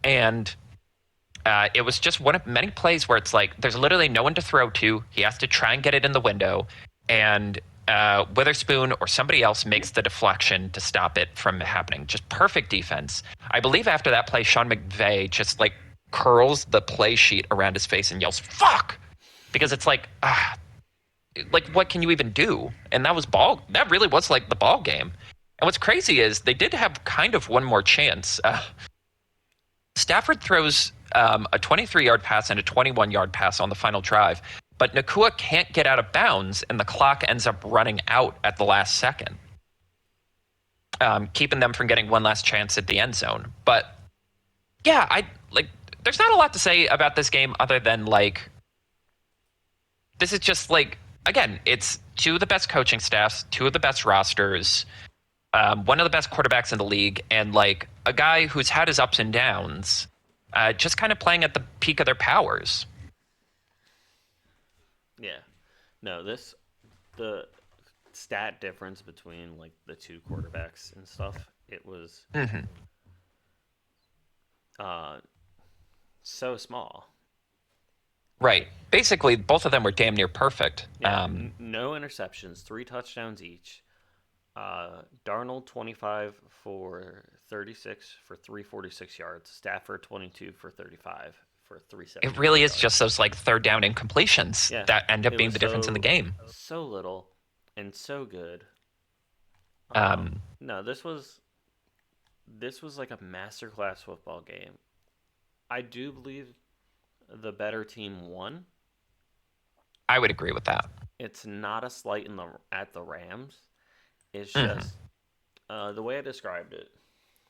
And it was just one of many plays where it's like there's literally no one to throw to. He has to try and get it in the window. And Witherspoon or somebody else makes the deflection to stop it from happening. Just perfect defense. I believe after that play, Sean McVay just like curls the play sheet around his face and yells, "Fuck!" Because it's like what can you even do? And that really was like the ball game. And what's crazy is they did have kind of one more chance. Stafford throws a 23-yard pass and a 21-yard pass on the final drive, but Nacua can't get out of bounds, and the clock ends up running out at the last second, keeping them from getting one last chance at the end zone. But yeah, there's not a lot to say about this game other than like this is just like, again, it's 2 of the best coaching staffs, 2 of the best rosters, one of the best quarterbacks in the league, and like a guy who's had his ups and downs, just kind of playing at the peak of their powers. Yeah. No, the stat difference between like the 2 quarterbacks and stuff, it was so small. Right. Basically, both of them were damn near perfect. Yeah, no interceptions, 3 touchdowns each. Darnold 25 for 36 for 346 yards. Stafford 22 for 35 for 370. It really is yards. just those like third down incompletions that end up being the difference in the game. So little and so good. No, this was like a masterclass football game. I do believe the better team won. I would agree with that. It's not a slight at the Rams. It's just the way I described it,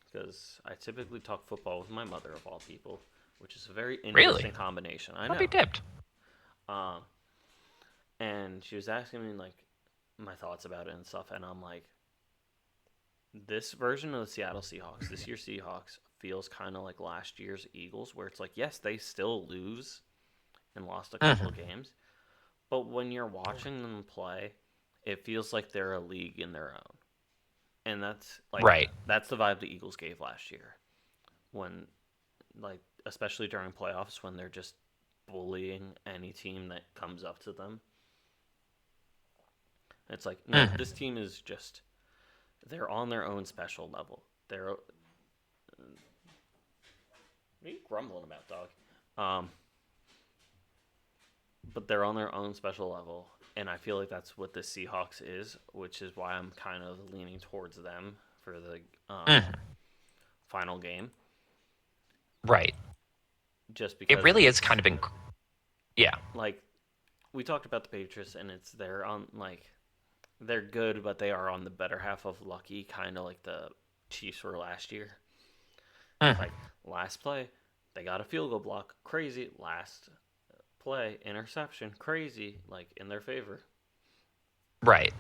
because I typically talk football with my mother of all people, which is a very interesting combination. I know. I'll be tipped. And she was asking me like my thoughts about it and stuff, and I'm like, this version of the Seattle Seahawks, this year's Seahawks, feels kind of like last year's Eagles, where it's like, yes, they still lose and lost a couple of games, but when you're watching them play, it feels like they're a league in their own. And that's like that's the vibe the Eagles gave last year. When like especially during playoffs when they're just bullying any team that comes up to them. It's like, no, this team is just they're on their own special level. They're what are you grumbling about, dog? But they're on their own special level. And I feel like that's what the Seahawks is, which is why I'm kind of leaning towards them for the final game. Right. Just because it really is kind of yeah. Like we talked about the Patriots, and they're good, but they are on the better half of lucky, kind of like the Chiefs were last year. Like last play, they got a field goal block, crazy. Last play, interception, crazy, like in their favor. Right.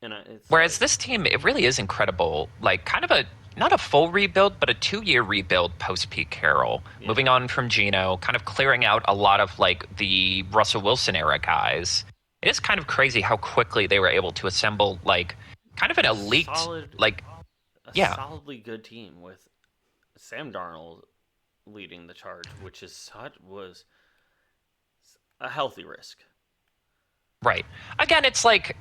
And whereas this team, it really is incredible. Like kind of not a full rebuild, but a 2-year rebuild post Pete Carroll, Yeah. moving on from Geno, kind of clearing out a lot of like the Russell Wilson era guys. It is kind of crazy how quickly they were able to assemble like kind of an elite, solid, like, a yeah, solidly good team with Sam Darnold leading the charge, which was a healthy risk. right. Again, it's like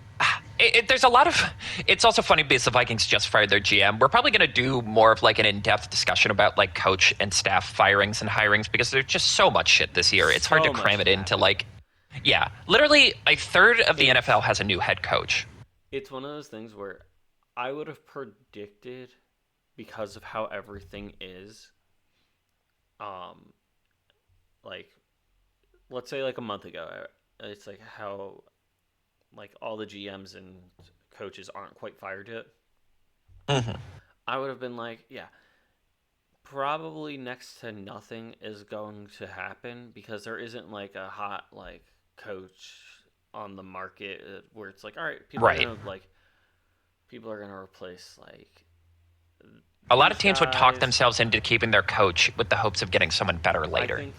there's a lot of. It's also funny because the Vikings just fired their GM. We're probably going to do more of like an in-depth discussion about like coach and staff firings and hirings because there's just so much shit this year. It's hard So to cram much it into happened. like, yeah, literally a third of the It's NFL has a new head coach. it's one of those things where I would have predicted, because of how everything is, um, like, let's say like a month ago, it's like how like all the GMs and coaches aren't quite fired yet. Hmm. I would have been like, yeah, probably next to nothing is going to happen because there isn't like a hot like coach on the market where it's like, all right, Right. people are gonna replace like A lot of these teams would talk guys. themselves into keeping their coach with the hopes of getting someone better I later. think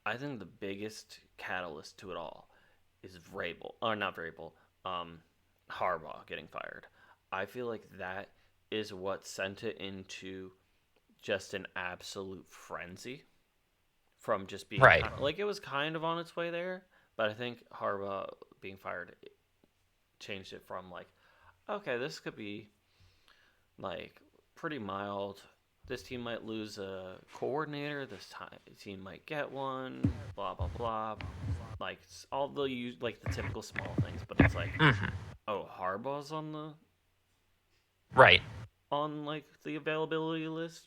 I think the biggest catalyst to it all is Vrabel, or not Vrabel, Harbaugh getting fired. I feel like that is what sent it into just an absolute frenzy from just being Right. like it was kind of on its way there, but I think Harbaugh being fired changed it from like, okay, this could be like pretty mild. This team might lose a coordinator. Team might get one. Blah blah blah. Like all the like the typical small things, but it's like, Hmm. oh, Harbaugh's Right. on like the availability list.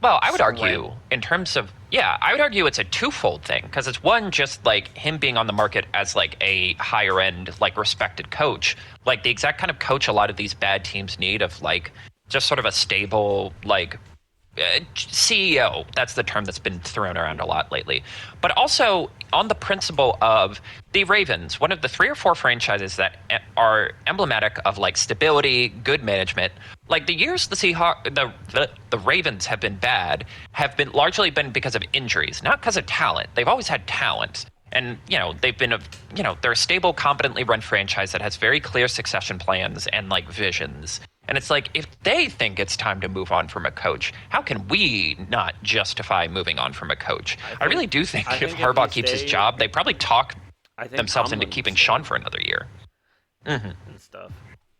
Well, I would argue, Scram. in terms of, yeah, I would argue it's a twofold thing because it's one, just like him being on the market as like a higher end, like respected coach, like the exact kind of coach a lot of these bad teams need of like just sort of a stable, like CEO. That's the term that's been thrown around a lot lately. But also on the principle of the Ravens, one of the 3 or 4 franchises that are emblematic of like stability, good management. Like the years the the Ravens have been bad have been largely been because of injuries, not because of talent. They've always had talent. And, they've been they're a stable, competently run franchise that has very clear succession plans and like visions. And it's like, if they think it's time to move on from a coach, how can we not justify moving on from a coach? I really do think I if think if you Harbaugh keeps his stay, job, they probably talk I think themselves into Tomlin would keeping stay Sean for another year. Hmm. and stuff.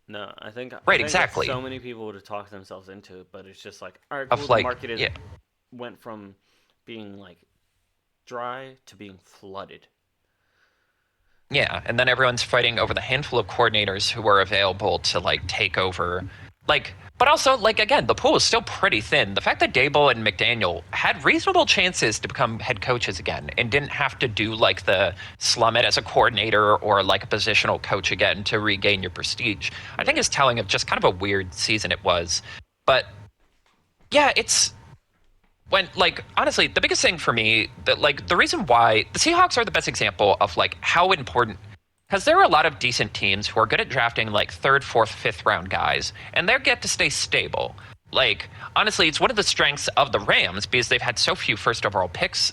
No, I Right, think that exactly. so many people would have talked themselves into it, but it's just like, all right, cool. Of The like, market is yeah, went from being like dry to being flooded. yeah, and then everyone's fighting over the handful of coordinators who are available to like take over. Like, but also, like, again, the pool is still pretty thin. The fact that Dable and McDaniel had reasonable chances to become head coaches again and didn't have to do like the slum it as a coordinator or like a positional coach again to regain your prestige, I think Yeah. is telling of just kind of a weird season it was. But yeah, it's when, like, honestly, the biggest thing for me that like the reason why the Seahawks are the best example of like how important, because there are a lot of decent teams who are good at drafting like third, fourth, fifth round guys, and they get to stay stable. Like, honestly, it's one of the strengths of the Rams because they've had so few first overall picks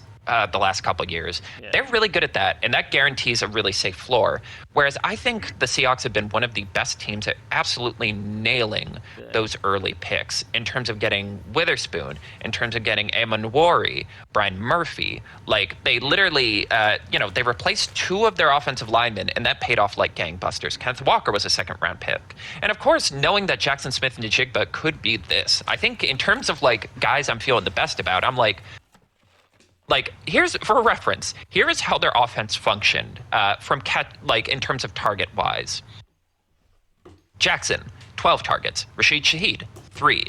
the last couple of years. Yeah. They're really good at that, and that guarantees a really safe floor. Whereas I think the Seahawks have been one of the best teams at absolutely nailing Yeah. those early picks in terms of getting Witherspoon, in terms of getting Amanwari, Brian Murphy. Like, they literally, they replaced 2 of their offensive linemen, and that paid off like gangbusters. Kenneth Walker was a second-round pick. And, of course, knowing that Jackson Smith-Njigba could be this, I think in terms of, like, guys I'm feeling the best about, I'm like, here's for a reference. Here is how their offense functioned in terms of target wise. Jackson, 12 targets. Rashid Shaheed, 3.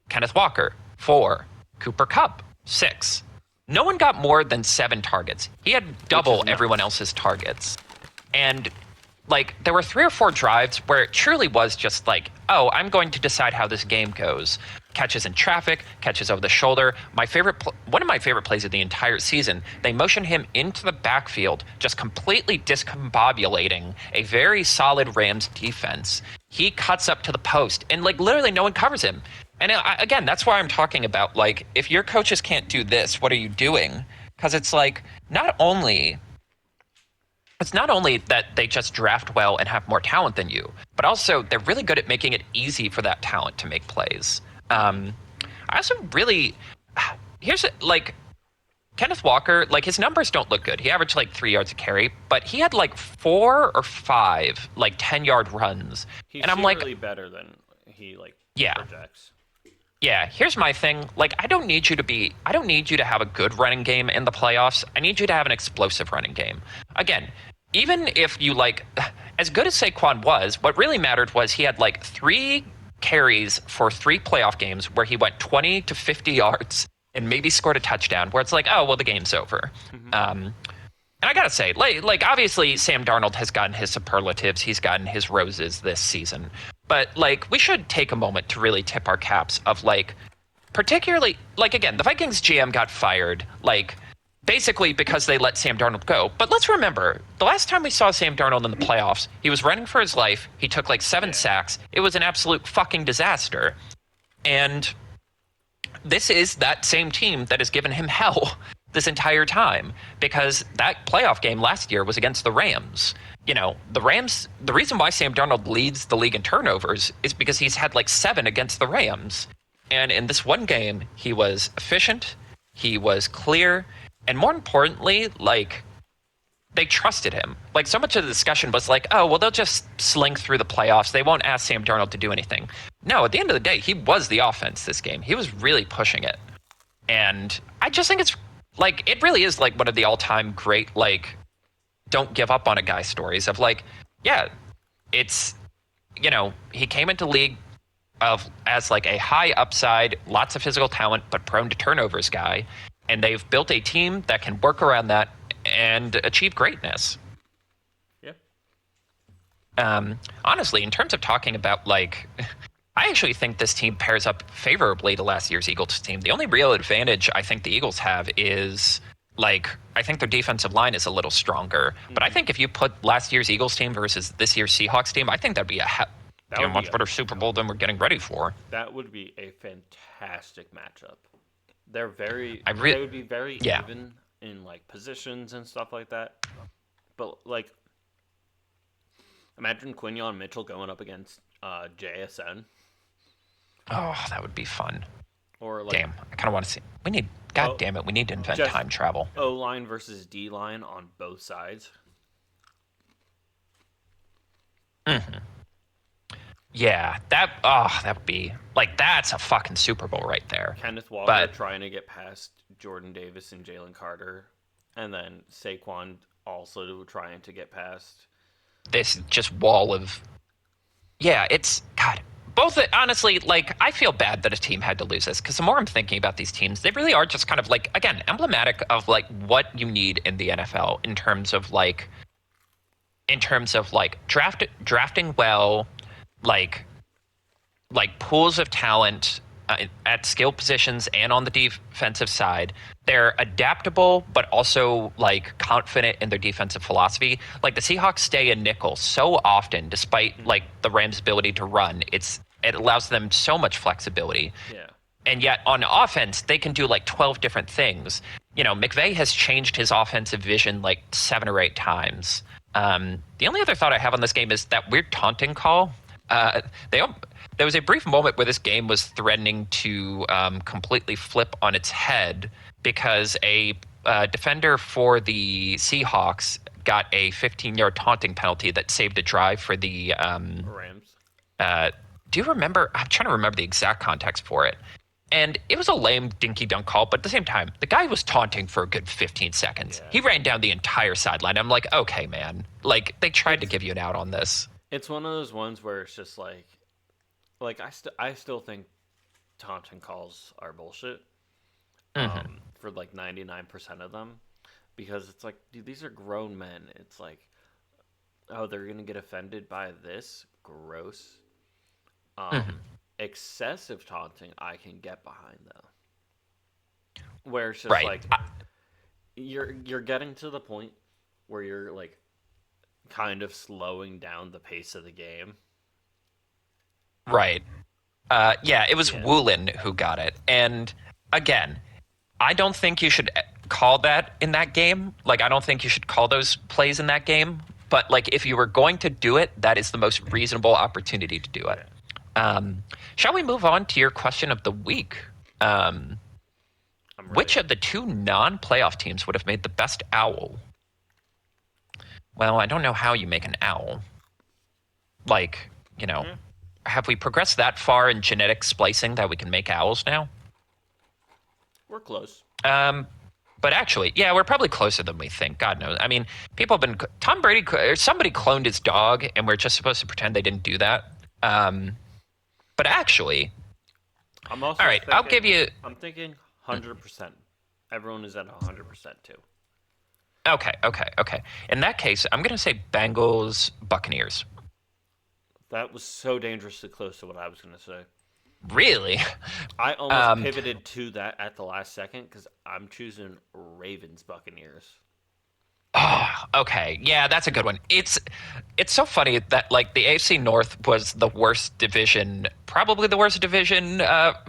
Kenneth Walker, 4. Cooper Kupp, 6. No one got more than 7 targets. He had double nuts. everyone else's targets. And like there were 3 or 4 drives where it truly was just like, oh, I'm going to decide how this game goes. Catches in traffic, catches over the shoulder. One of my favorite plays of the entire season, they motion him into the backfield, just completely discombobulating a very solid Rams defense. he cuts up to the post, and like literally no one covers him. And again, that's why I'm talking about like if your coaches can't do this, what are you doing? Because it's like it's not only that they just draft well and have more talent than you, but also they're really good at making it easy for that talent to make plays. I also really here's like Kenneth Walker, like his numbers don't look good. He averaged like 3 yards a carry, but he had like 4 or 5 like 10-yard runs. He's And I'm like, secretly better than he yeah. projects. Yeah, here's my thing. Like, I don't need you to have a good running game in the playoffs. I need you to have an explosive running game. Again, even if you like, as good as Saquon was, what really mattered was he had like 3 carries for 3 playoff games where he went 20 to 50 yards and maybe scored a touchdown where it's like, oh, well, the game's over. And I gotta say, like obviously Sam Darnold has gotten his superlatives. He's gotten his roses this season. But like we should take a moment to really tip our caps of like, particularly like again, the Vikings GM got fired like basically because they let Sam Darnold go. But let's remember, the last time we saw Sam Darnold in the playoffs, he was running for his life. He took like 7 sacks. It was an absolute fucking disaster. And this is that same team that has given him hell this entire time because that playoff game last year was against the Rams. You know, the Rams, the reason why Sam Darnold leads the league in turnovers is because he's had like 7 against the Rams. And in this one game, he was efficient, he was clear, and more importantly, like, they trusted him. Like, so much of the discussion was like, oh, well, they'll just sling through the playoffs. They won't ask Sam Darnold to do anything. No, at the end of the day, he was the offense this game. He was really pushing it. And I just think it's, like, it really is, like, one of the all-time great, like, don't give up on a guy stories of, like, yeah, it's, you know, he came into league as, like, a high upside, lots of physical talent, but prone to turnovers guy. And they've built a team that can work around that and achieve greatness. Yeah. Honestly, in terms of talking about, like, I actually think this team pairs up favorably to last year's Eagles team. The only real advantage I think the Eagles have is, like, I think their defensive line is a little stronger. But I think if you put last year's Eagles team versus this year's Seahawks team, I think that'd be a much better Super Bowl than we're getting ready for. That would be a fantastic matchup. They're very, they would be very even in, like, positions and stuff like that. But, like, imagine Quinyon Mitchell going up against JSN. Oh, that would be fun. Or like, damn, I kind of want to see. We need, God damn it, we need to invent time travel. O-line versus D-line on both sides. Mm-hmm. Yeah, that would be, like, that's a fucking Super Bowl right there. Kenneth Walker trying to get past Jordan Davis and Jalen Carter, and then Saquon also trying to get past this just wall of, yeah, it's, God, both, honestly, like, I feel bad that a team had to lose this, because the more I'm thinking about these teams, they really are just kind of, like, again, emblematic of, like, what you need in the NFL in terms of, like, drafting well, like pools of talent at skill positions and on the defensive side. They're adaptable, but also, like, confident in their defensive philosophy. Like, the Seahawks stay in nickel so often, despite, like, the Rams' ability to run. It allows them so much flexibility. Yeah. And yet, on offense, they can do, like, 12 different things. You know, McVay has changed his offensive vision, like, 7 or 8 times. The only other thought I have on this game is that weird taunting call. There was a brief moment where this game was threatening to completely flip on its head because a defender for the Seahawks got a 15-yard taunting penalty that saved a drive for the Rams. Do you remember? I'm trying to remember the exact context for it. And it was a lame dinky-dunk call, but at the same time, the guy was taunting for a good 15 seconds. Yeah. He ran down the entire sideline. I'm like, okay, man. Like, they tried to give you an out on this. It's one of those ones where it's just like I still think taunting calls are bullshit. For like 99% of them, because it's like, dude, these are grown men. It's like, oh, they're gonna get offended by this? Gross. Excessive taunting I can get behind, though. Where it's just like you're getting to the point where you're, like, kind of slowing down the pace of the game. Right. Yeah, it was Yeah. Woolen who got it. And again, I don't think you should call that in that game. Like, I don't think you should call those plays in that game. But, like, if you were going to do it, that is the most reasonable opportunity to do it. Shall we move on to your question of the week? I'm ready. Which of the two non-playoff teams would have made the best owl? Well, I don't know how you make an owl. Like, have we progressed that far in genetic splicing that we can make owls now? We're close. But actually, yeah, we're probably closer than we think. God knows. I mean, people have been. Tom Brady, or somebody cloned his dog, and we're just supposed to pretend they didn't do that. But actually, I'm also all right. I'll give you. I'm thinking 100%. Everyone is at 100% too. Okay. In that case, I'm gonna say Bengals, Buccaneers. That was so dangerously close to what I was going to say. Really? I almost pivoted to that at the last second because I'm choosing Ravens Buccaneers. Oh, okay. Yeah, that's a good one. It's so funny that like the AFC North was the worst division, probably the worst division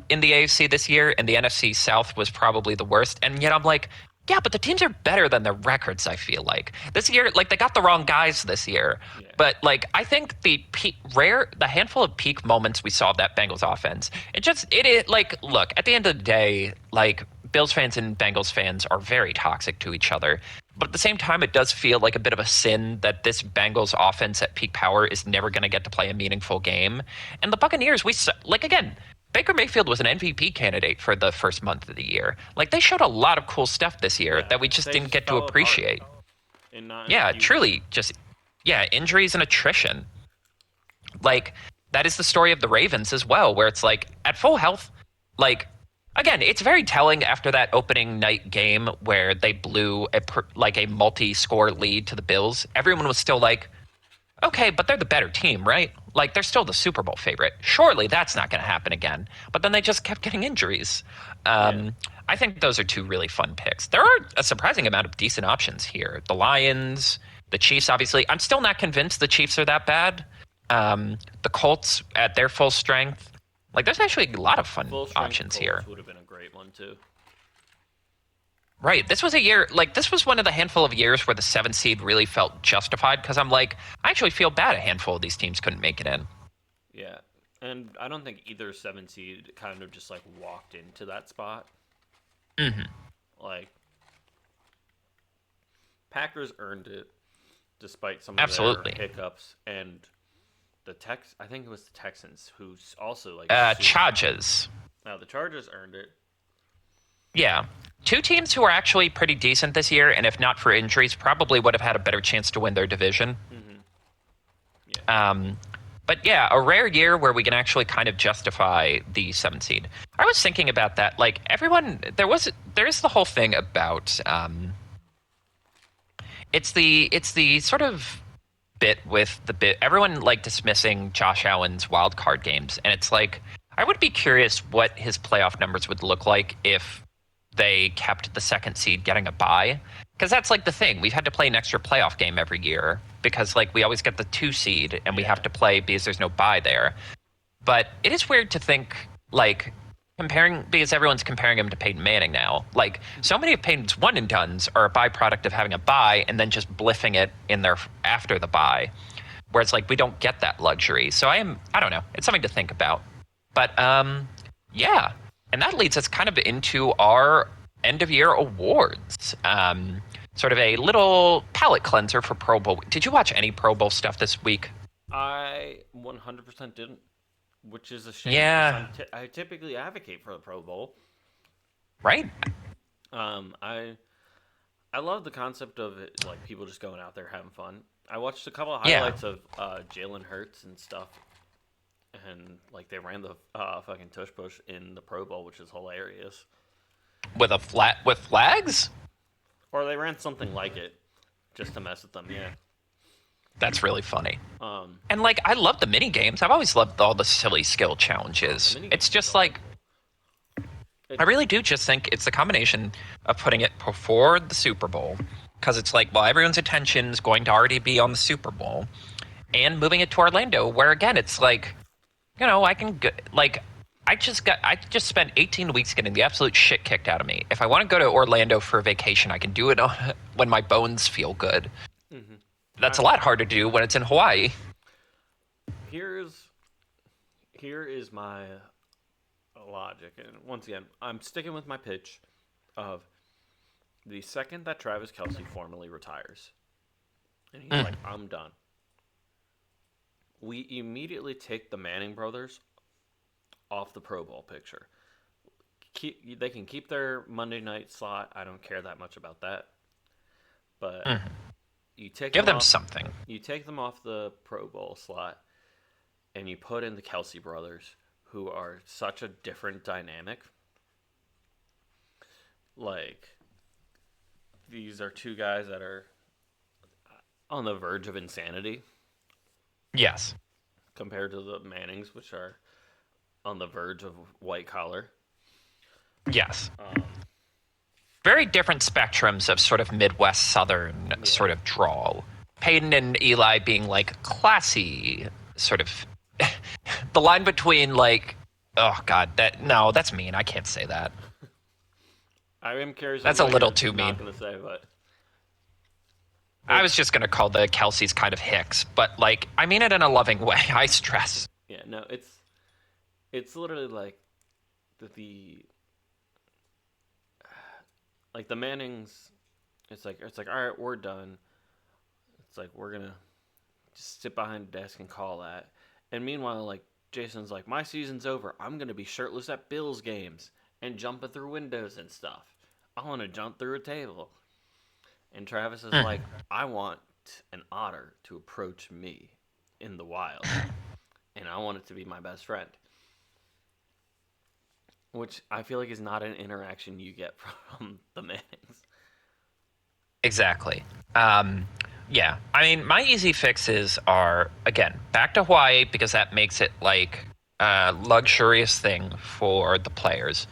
in the AFC this year, and the NFC South was probably the worst. And yet I'm like, yeah, but the teams are better than their records. I feel like this year, like they got the wrong guys this year. Yeah. But like I think the handful of peak moments we saw of that Bengals offense, it like look at the end of the day, like Bills fans and Bengals fans are very toxic to each other. But at the same time, it does feel like a bit of a sin that this Bengals offense at peak power is never going to get to play a meaningful game. And the Buccaneers, again, Baker Mayfield was an MVP candidate for the first month of the year. Like, they showed a lot of cool stuff this year that we just didn't get to appreciate. Truly, injuries and attrition. Like, that is the story of the Ravens as well, where it's like, at full health, like, again, it's very telling after that opening night game where they blew a multi-score lead to the Bills. Everyone was still like, okay, but they're the better team, right? Like, they're still the Super Bowl favorite. Surely that's not going to happen again. But then they just kept getting injuries. I think those are two really fun picks. There are a surprising amount of decent options here. The Lions, the Chiefs, obviously. I'm still not convinced the Chiefs are that bad. The Colts at their full strength. Like, there's actually a lot of fun options here. Would have been a great one too. Right. This was one of the handful of years where the 7th seed really felt justified because I'm like, I actually feel bad a handful of these teams couldn't make it in. Yeah. And I don't think either 7 seed kind of just like walked into that spot. Mm-hmm. Like, Packers earned it despite some of their hiccups, and I think it was the Texans who's also like Chargers. Now the Chargers earned it. Yeah. Two teams who are actually pretty decent this year, and if not for injuries, probably would have had a better chance to win their division. Mm-hmm. Yeah. But yeah, a rare year where we can actually kind of justify the 7th seed. I was thinking about that. Like, there is the whole thing about it's the sort of bit with everyone like dismissing Josh Allen's wild card games, and it's like I would be curious what his playoff numbers would look like if they kept the 2nd seed getting a bye, because that's like the thing. We've had to play an extra playoff game every year because like we always get the 2 seed and we have to play because there's no bye there. But it is weird to think like because everyone's comparing him to Peyton Manning now. Like, so many of Peyton's one and dones are a byproduct of having a bye and then just bliffing it in there after the bye, where it's like we don't get that luxury. So I don't know. It's something to think about. But yeah, and that leads us kind of into our end of year awards. Sort of a little palate cleanser for Pro Bowl. Did you watch any Pro Bowl stuff this week? I 100% didn't. Which is a shame. Yeah. I typically advocate for the Pro Bowl. Right. I love the concept of it, like people just going out there having fun. I watched a couple of highlights of Jalen Hurts and stuff, and like they ran the fucking tush push in the Pro Bowl, which is hilarious. With flags? Or they ran something like it, just to mess with them. Yeah. That's really funny. And like, I love the mini games. I've always loved all the silly skill challenges. It's just like, I really do just think it's the combination of putting it before the Super Bowl, because it's like, well, everyone's attention is going to already be on the Super Bowl, and moving it to Orlando, where again, it's like, I can like. I just spent 18 weeks getting the absolute shit kicked out of me. If I want to go to Orlando for a vacation, I can do it when my bones feel good. Mm-hmm. That's a lot harder to do when it's in Hawaii. Here is my logic, and once again, I'm sticking with my pitch of the second that Travis Kelce formally retires, and he's like, "I'm done." We immediately take the Manning brothers off the Pro Bowl picture. They can keep their Monday night slot. I don't care that much about that, but you take Give them off, something. You take them off the Pro Bowl slot, and you put in the Kelsey brothers, who are such a different dynamic. Like, these are two guys that are on the verge of insanity Yes. compared to the Mannings, which are on the verge of white collar. Yes. Very different spectrums of sort of Midwest Southern sort of drawl. Peyton and Eli being like classy, sort of. The line between like, oh god, that's mean. I can't say that. I am curious. That's a little too mean. Not gonna say, but I was just gonna call the Kelseys kind of hicks, but like I mean it in a loving way. I stress. yeah, no, it's literally like the like the Mannings. It's like all right, we're done. It's like we're gonna just sit behind a desk and call that. And meanwhile, like Jason's like, my season's over. I'm gonna be shirtless at Bills games and jumping through windows and stuff. I want to jump through a table. And Travis is like, I want an otter to approach me in the wild, and I want it to be my best friend. Which I feel like is not an interaction you get from the Mannings. Exactly. Yeah. I mean, my easy fixes are, again, back to Hawaii because that makes it like a luxurious thing for the players.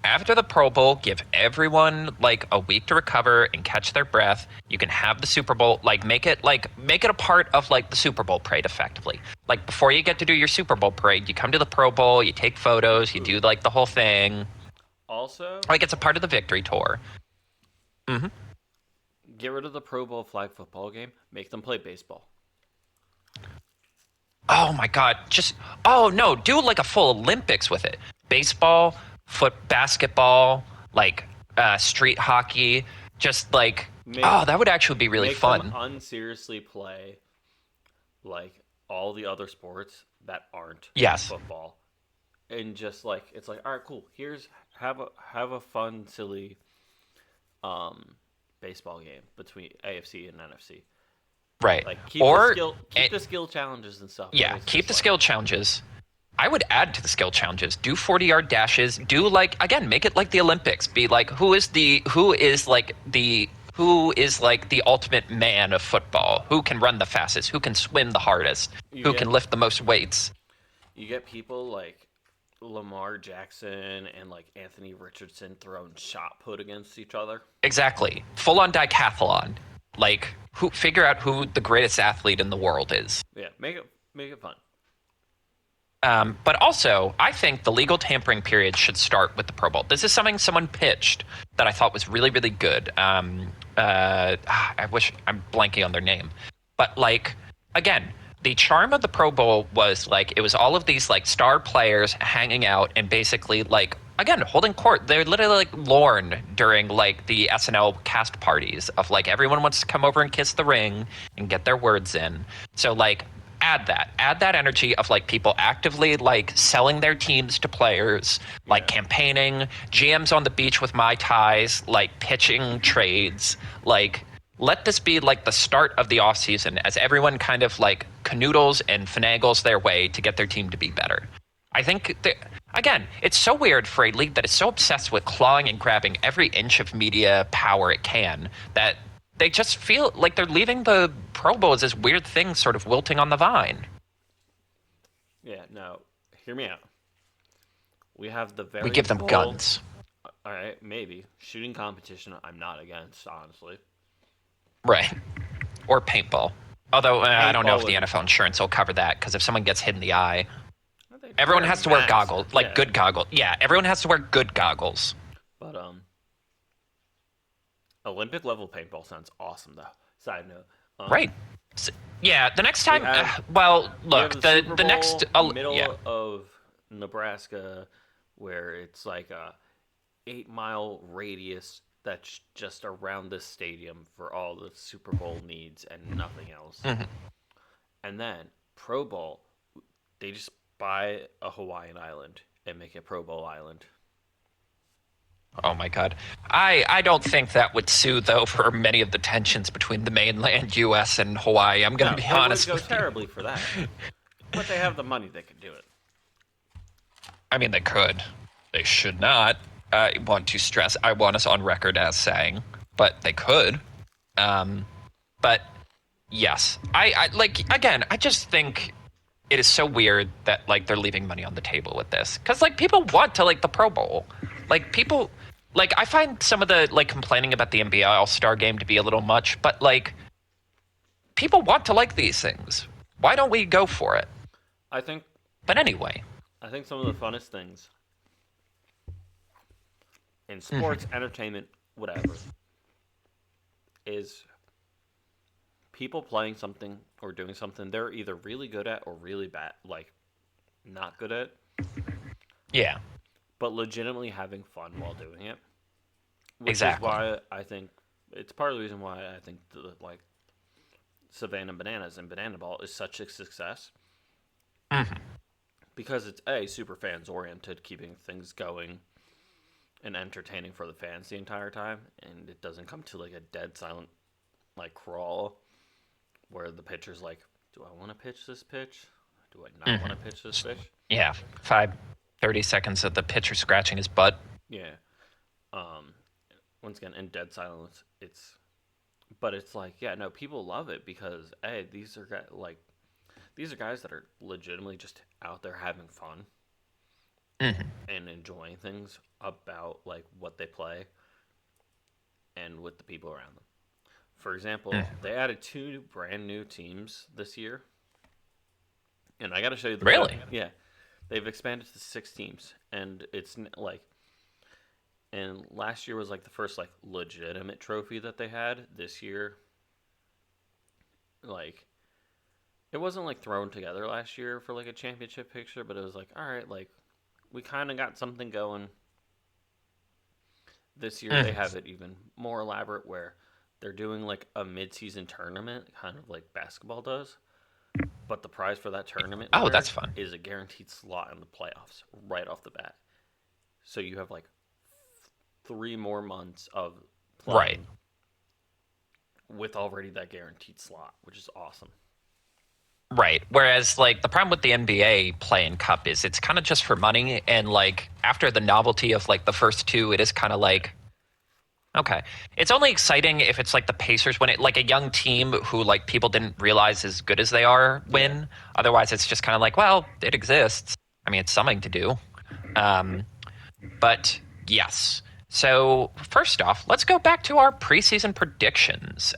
After the Pro Bowl, give everyone like a week to recover and catch their breath. You can have the Super Bowl, make it a part of like the Super Bowl parade effectively. Like before you get to do your Super Bowl parade, you come to the Pro Bowl, you take photos, you do like the whole thing. Also, Like it's a part of the victory tour. Mm-hmm. Get rid of the Pro Bowl flag football game. Make them play baseball. Oh my god, no, do like a full Olympics with it. Baseball, basketball, like street hockey, just like that would actually be really fun. Them unseriously play like all the other sports that aren't football. And just like it's like, all right, cool. Here's have a fun, silly baseball game between AFC and NFC. Right. Like keep the skill challenges and stuff. Yeah, keep the skill challenges. I would add to the skill challenges. Do 40-yard dashes. Do make it like the Olympics. Be like who is the ultimate man of football? Who can run the fastest? Who can swim the hardest? Who can lift the most weights? You get people like Lamar Jackson and like Anthony Richardson throwing shot put against each other. Exactly. Full on decathlon. Like figure out who the greatest athlete in the world is. Yeah, make it fun. But also, I think the legal tampering period should start with the Pro Bowl. This is something someone pitched that I thought was really, really good. I wish I'm blanking on their name. But, like, again, the charm of the Pro Bowl was, like, it was all of these, like, star players hanging out and basically, like, again, holding court. They're literally, like, Lorne during, like, the SNL cast parties of, like, everyone wants to come over and kiss the ring and get their words in. So, like, add that energy of like people actively like selling their teams to players, like campaigning, GMs on the beach with Mai Tais, like pitching trades. Like let this be like the start of the offseason as everyone kind of like canoodles and finagles their way to get their team to be better. I think again, it's so weird for a league that is so obsessed with clawing and grabbing every inch of media power it can that they just feel like they're leaving the Pro Bowl as this weird thing sort of wilting on the vine. Yeah, no. Hear me out. We have the very We give them guns. All right, maybe. Shooting competition, I'm not against, honestly. Right. Or paintball. Although, I don't know if the NFL insurance will cover that, because if someone gets hit in the eye... Everyone They're has to wear massive, goggles, like yeah. good goggles. Yeah, everyone has to wear good goggles. But Olympic level paintball sounds awesome though. Side note. Right. S yeah, the next We time. have Well, we have look, the the Super the next. Bowl Yeah. middle of Nebraska, where it's like a 8 mile radius that's just around this stadium for all the Super Bowl needs and nothing else. Mhm. And then Pro Bowl, they just buy a Hawaiian island and make it Pro Bowl Island. Oh my God, I don't think that would soothe over many of the tensions between the mainland U.S. and Hawaii. I'm going No, to be it would honest go with you. terribly for that. But they have the money; they could do it. I mean, they could. They should not. I want to stress. I want us on record as saying, but they could. But yes, I like again. I just think it is so weird that like they're leaving money on the table with this because like people want to like the Pro Bowl, like people like I find some of the like complaining about the NBA All-Star game to be a little much, but like people want to like these things. Why don't we go for it? I think But anyway, some of the funnest things in sports, entertainment, whatever, is people playing something or doing something they're either really good at or really bad, like not good at, yeah, but legitimately having fun while doing it. Which exactly. is why I think it's part of the reason why I think like Savannah Bananas and Banana Ball is such a success because it's super fans oriented, keeping things going and entertaining for the fans the entire time, and it doesn't come to like a dead silent like crawl where the pitcher's like, do I want to pitch this pitch? Do I not want to pitch this pitch? Yeah, 30 seconds of the pitcher scratching his butt. Yeah. Once again, in dead silence, but it's like, yeah, no, people love it because these are guys that are legitimately just out there having fun and enjoying things about like what they play and with the people around them. For example, they added 2 brand new teams this year, and I got to show you the Really? Yeah, they've expanded to 6 teams, and it's like, and last year was like the first like legitimate trophy that they had. This year, like, it wasn't like thrown together last year for like a championship picture, but it was like, all right, like we kind of got something going. This year they have it even more elaborate where they're doing like a mid-season tournament, kind of like basketball does. But the prize for that tournament Oh, winner that's fun. is a guaranteed slot in the playoffs right off the bat. So you have like 3 more months of playing with already that guaranteed slot, which is awesome. Right. Whereas, like, the problem with the NBA Play-In Cup is it's kind of just for money, and like after the novelty of like the first 2, it is kind of like, okay, it's only exciting if it's like the Pacers when it like a young team who like people didn't realize as good as they are win. Otherwise, it's just kind of like, well, it exists. I mean, it's something to do. But yes. So first off, let's go back to our preseason predictions.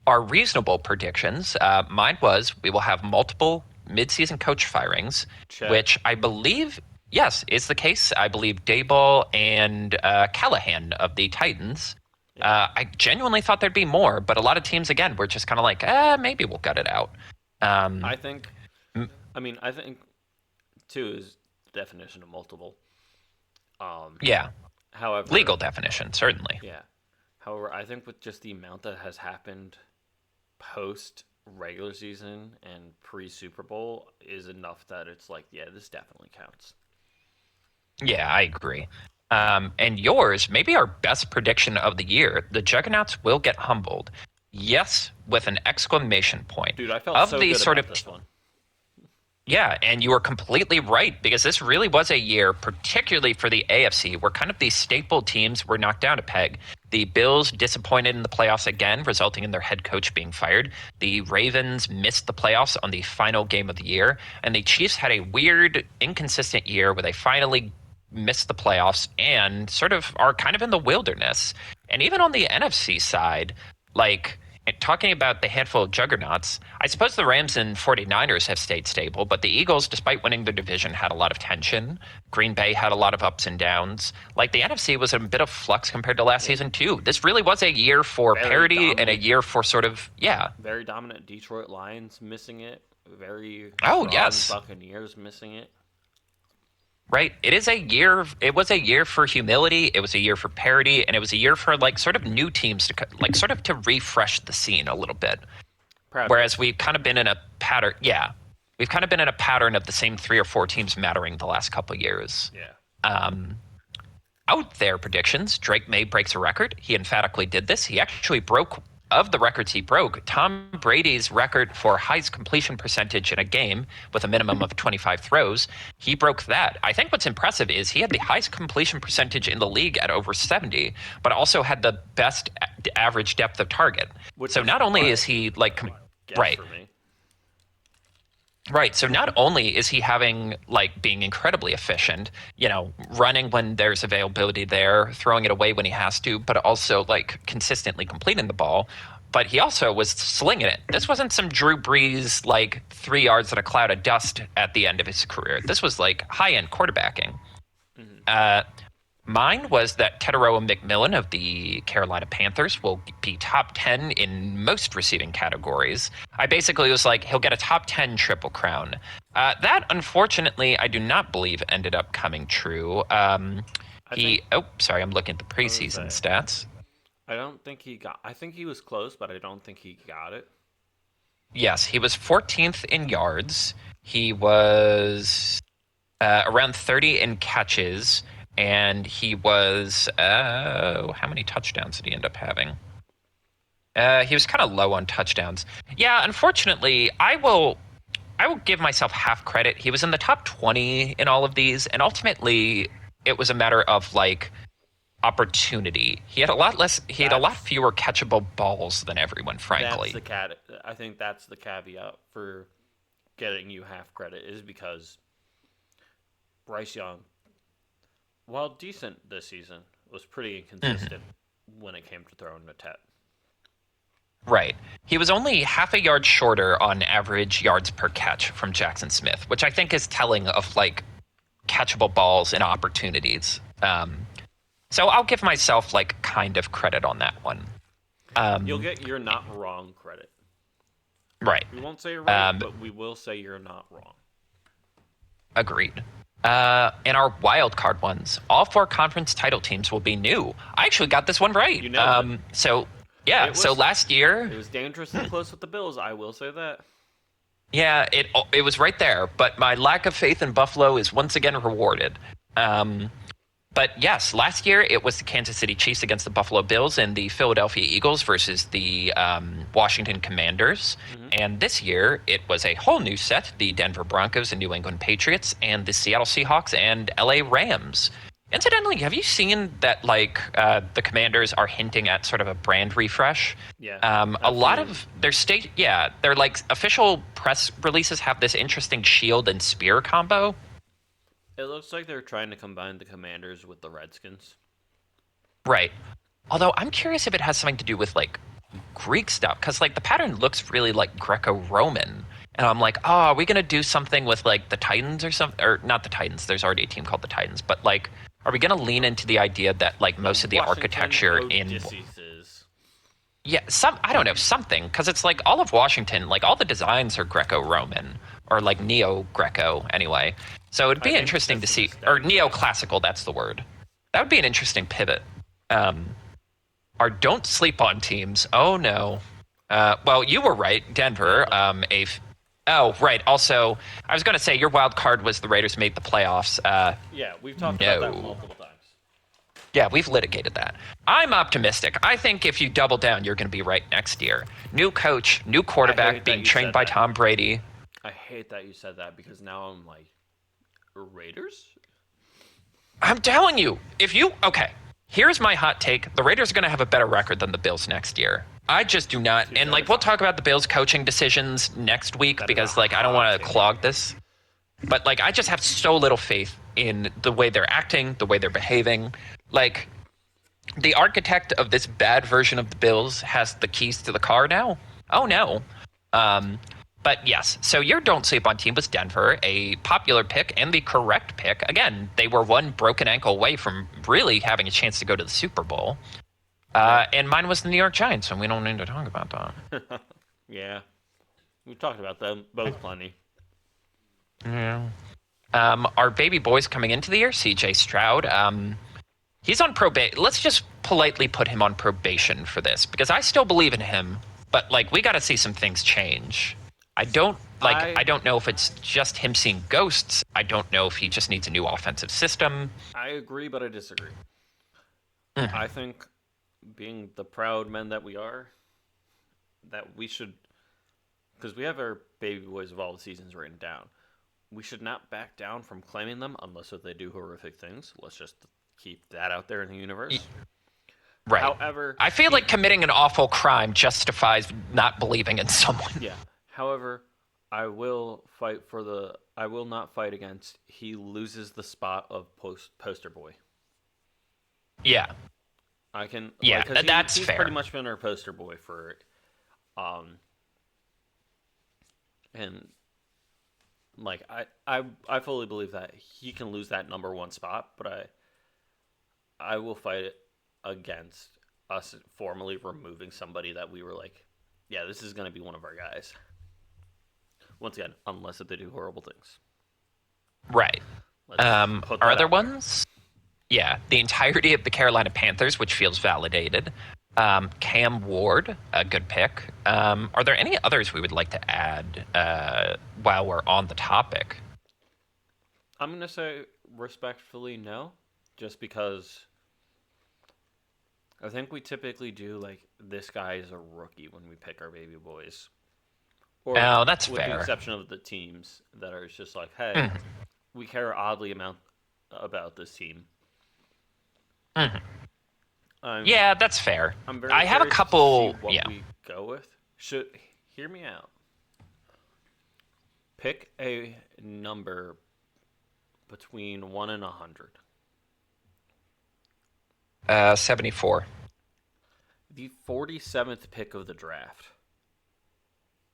Our reasonable predictions. Mine was we will have multiple midseason coach firings, Check. which I believe, yes, is the case. I believe Dayball and Callahan of the Titans. I genuinely thought there'd be more, but a lot of teams, again, were just kind of like, maybe we'll gut it out. I think, I think 2 is the definition of multiple. Yeah, However, legal definition, certainly. Yeah. However, I think with just the amount that has happened post regular season and pre Super Bowl is enough that it's like, yeah, this definitely counts. Yeah, I agree. And yours, maybe our best prediction of the year, the Juggernauts will get humbled. Yes, with an exclamation point. Dude, I felt so good about this one. Yeah, and you were completely right because this really was a year, particularly for the AFC, where kind of these staple teams were knocked down a peg. The Bills disappointed in the playoffs again, resulting in their head coach being fired. The Ravens missed the playoffs on the final game of the year. And the Chiefs had a weird, inconsistent year where they finally missed the playoffs and sort of are kind of in the wilderness. And even on the NFC side, like, And talking about the handful of juggernauts, I suppose the Rams and 49ers have stayed stable, but the Eagles, despite winning the division, had a lot of tension. Green Bay had a lot of ups and downs. Like, the NFC was in a bit of flux compared to last season, too. This really was a year for Very parity dominant. and a year for sort of, Very dominant Detroit Lions missing it. Very Oh, strong yes. Buccaneers missing it. Right. It was a year for humility, it was a year for parity, and it was a year for, like, sort of new teams to, like, sort of to refresh the scene a little bit. Whereas we've kind of been in a pattern, we've kind of been in a pattern of the same 3 or 4 teams mattering the last couple of years. Yeah. Out there predictions, Drake May breaks a record. He emphatically did this. He actually broke, of the records he broke, Tom Brady's record for highest completion percentage in a game with a minimum of 25 throws. He broke that. I think what's impressive is he had the highest completion percentage in the league at over 70, but also had the best average depth of target. So not only is he like, right. For me. Right. So not only is he having, like, being incredibly efficient, running when there's availability there, throwing it away when he has to, but also, like, consistently completing the ball. But he also was slinging it. This wasn't some Drew Brees, like, 3 yards in a cloud of dust at the end of his career. This was, like, high-end quarterbacking. Mine was that Teteroa McMillan of the Carolina Panthers will be top 10 in most receiving categories. I basically was like, he'll get a top 10 Triple Crown. That, unfortunately, I do not believe ended up coming true. I'm looking at the preseason stats. I don't think he got. I think he was close, but I don't think he got it. Yes, he was 14th in yards. He was around 30 in catches. And he was, how many touchdowns did he end up having? He was kind of low on touchdowns. Yeah, unfortunately, I will give myself half credit. He was in the top 20 in all of these, and ultimately, it was a matter of, like, opportunity. He had a lot fewer catchable balls than everyone, frankly. I think that's the caveat for getting you half credit, is because Bryce Young, while decent this season, was pretty inconsistent when it came to throwing the Tet. Right. He was only half a yard shorter on average yards per catch from Jackson Smith, which I think is telling of, like, catchable balls and opportunities. So I'll give myself, like, kind of credit on that one. You'll get you're not wrong credit. Right. We won't say you're right, but we will say you're not wrong. Agreed. In our wild card ones, all 4 conference title teams will be new. I actually got this one right. You know. So last year it was dangerously close with the Bills. I will say that. Yeah, it was right there. But my lack of faith in Buffalo is once again rewarded. But yes, last year it was the Kansas City Chiefs against the Buffalo Bills and the Philadelphia Eagles versus the Washington Commanders. And this year it was a whole new set, the Denver Broncos and New England Patriots and the Seattle Seahawks and LA Rams. Incidentally, have you seen that, like, the Commanders are hinting at sort of a brand refresh? Yeah. A lot of their their, like, official press releases have this interesting shield and spear combo. It looks like they're trying to combine the Commanders with the Redskins. Right. Although I'm curious if it has something to do with, like, Greek stuff, because, like, the pattern looks really like Greco-Roman. And I'm like, oh, are we going to do something with, like, the Titans or something? Or not the Titans. There's already a team called the Titans. But, like, are we going to lean into the idea that, like, most of the architecture in... Yeah, I don't know, something. Because it's like all of Washington, like, all the designs are Greco-Roman. Or, like, Neo-Greco, anyway. So it'd be interesting to see... Or Neoclassical, that's the word. That would be an interesting pivot. Our don't sleep on teams. Oh, no. Well, you were right. Denver. Oh, right. Also, I was going to say your wild card was the Raiders made the playoffs. Yeah, we've talked about that multiple times. Yeah, we've litigated that. I'm optimistic. I think if you double down, you're going to be right next year. New coach, new quarterback being trained by Tom Brady. I hate that you said that because now I'm like, Raiders? I'm telling you, okay, here's my hot take. The Raiders are going to have a better record than the Bills next year. I just do not. And, like, we'll talk about the Bills coaching decisions next week because, like, I don't want to clog this. But, like, I just have so little faith in the way they're acting, the way they're behaving. Like, The architect of this bad version of the Bills has the keys to the car now? Oh no. Um, but yes, so your don't sleep on team was Denver, a popular pick and the correct pick. Again, they were one broken ankle away from really having a chance to go to the Super Bowl. Yeah. And mine was the New York Giants, and we don't need to talk about that. Yeah. We've talked about them both plenty. Yeah. Our baby boy's coming into the year, CJ Stroud. He's on probation. Let's just politely put him on probation for this because I still believe in him, but like we got to see some things change. I don't know if it's just him seeing ghosts. I don't know if he just needs a new offensive system. I agree, but I disagree. Mhm. I think, being the proud men that we are, that we should, because we have our baby boys of all the seasons written down. We should not back down from claiming them unless if they do horrific things. Let's just keep that out there in the universe. Right. However, I feel like committing an awful crime justifies not believing in someone. yeah. However, I will fight for the. I will not fight against. He loses the spot of poster boy. Yeah. I can. Yeah, like, 'cause that's he's fair. pretty much been our poster boy for, um, and like I fully believe that he can lose that number one spot, but I will fight it against us formally removing somebody that we were like, yeah, this is gonna be one of our guys. Once again, unless if they do horrible things. Right. Let's put Our that other out there. ones? Yeah, the entirety of the Carolina Panthers, which feels validated. Cam Ward, a good pick. Are there any others we would like to add while we're on the topic? I'm gonna say respectfully no, just because I think we typically do like this guy is a rookie when we pick our baby boys, or Oh, that's with the fair. exception of the teams that are just like, hey, Mhm, we care oddly amount about this team. mhm. I'm Yeah, that's fair. I'm very I have a curious to see couple. what Yeah. we go with. Should hear me out. Pick a number between 1 and 100. 74. The 47th pick of the draft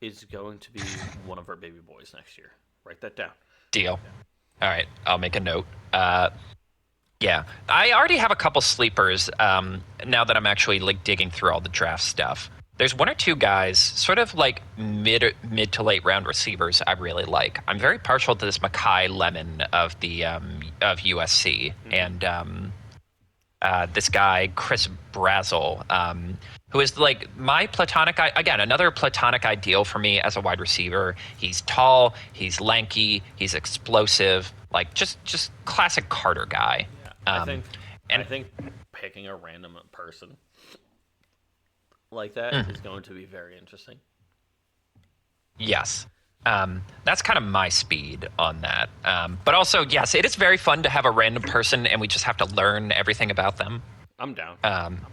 is going to be one of our baby boys next year. Write that down. Deal. All right, I'll make a note. Yeah, I already have a couple sleepers. Now that I'm actually like digging through all the draft stuff, there's one or two guys, sort of like mid to late round receivers, I really like. I'm very partial to this Makai Lemon of the of USC and this guy Chris Brazel, who is like my platonic again another platonic ideal for me as a wide receiver. He's tall, he's lanky, he's explosive, like just classic Carter guy. Yeah, Um, I and think picking a random person like that is going to be very interesting. yes, that's kind of my speed on that. But also, yes, it is very fun to have a random person, and we just have to learn everything about them. I'm down.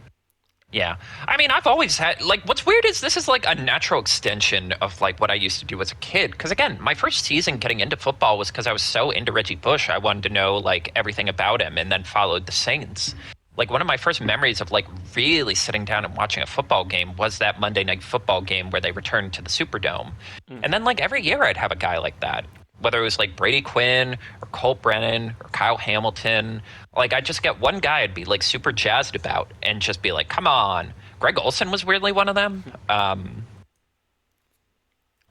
Yeah. I mean, I've always had like what's weird is this is like a natural extension of like what I used to do as a kid cuz again, my first season getting into football was cuz I was so into Reggie Bush. I wanted to know like everything about him and then followed the Saints. Like one of my first memories of like really sitting down and watching a football game was that Monday Night Football game where they returned to the Superdome. And then like every year I'd have a guy like that. Whether it was like Brady Quinn or Colt Brennan or Kyle Hamilton, like I'd just get one guy I'd be like super jazzed about and just be like, come on. Greg Olson was weirdly one of them.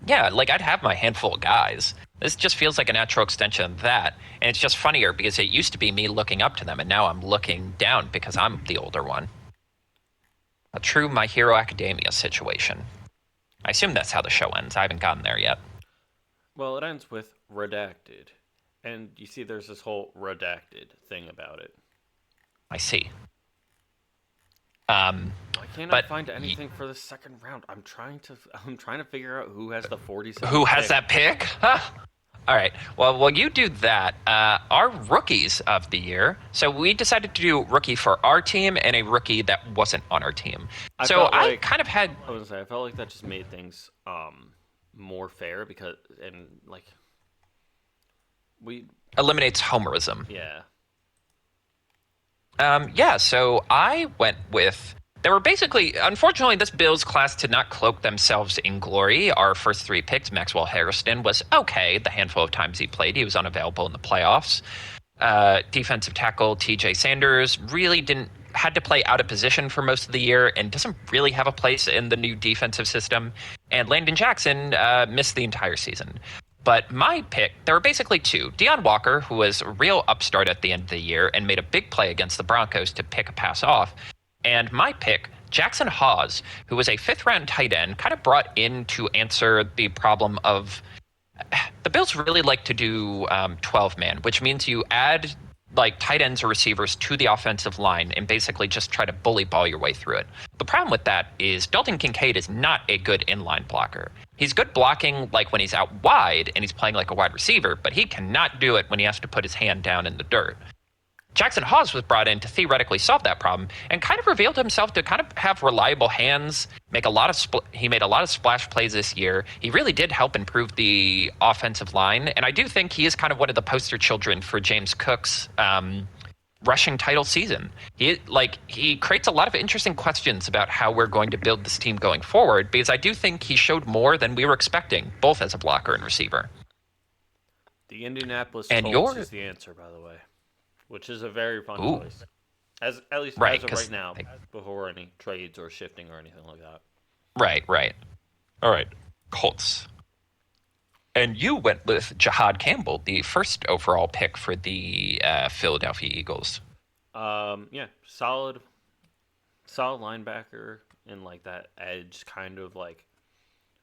Yeah, like I'd have my handful of guys. This just feels like a natural extension of that. And it's just funnier because it used to be me looking up to them and now I'm looking down because I'm the older one. A true My Hero Academia situation. I assume that's how the show ends. I haven't gotten there yet. Well, it ends with redacted. And you see there's this whole redacted thing about it. I see. Why can't I But find anything for the second round? I'm trying to figure out who has the 47th who has pick. that pick? Huh? All right. Well, while you do that, our rookies of the year. So we decided to do rookie for our team and a rookie that wasn't on our team. I So felt I like- kind of had I was gonna say I felt like that just made things more fair because like we eliminates homerism. yeah Yeah, so I went with. There were basically, unfortunately, this Bills class did not cloak themselves in glory. Our first three picks, Maxwell Harrison, was okay. The handful of times he played, he was unavailable in the playoffs. Defensive tackle TJ Sanders really didn't had to play out of position for most of the year and doesn't really have a place in the new defensive system. And Landon Jackson missed the entire season. But my pick, there were basically two. Deion Walker, who was a real upstart at the end of the year and made a big play against the Broncos to pick a pass off. And my pick, Jackson Hawes, who was a fifth round tight end, kind of brought in to answer the problem of the Bills really like to do 12 man, which means you add like tight ends or receivers to the offensive line and basically just try to bully ball your way through it. The problem with that is Dalton Kincaid is not a good inline blocker. He's good blocking like when he's out wide and he's playing like a wide receiver, but he cannot do it when he has to put his hand down in the dirt. Jackson Hawes was brought in to theoretically solve that problem and kind of revealed himself to kind of have reliable hands, make a lot of he made a lot of splash plays this year. He really did help improve the offensive line, and I do think he is kind of one of the poster children for James Cook's rushing title season. He creates a lot of interesting questions about how we're going to build this team going forward because I do think he showed more than we were expecting, both as a blocker and receiver. The Indianapolis And Colts is the answer, by the way, which is a very fun choice. At least right, as of right now, before any trades or shifting or anything like that. Right. All right, Colts. And you went with Jahad Campbell, the first overall pick for the Philadelphia Eagles. Yeah, solid linebacker in like that edge kind of like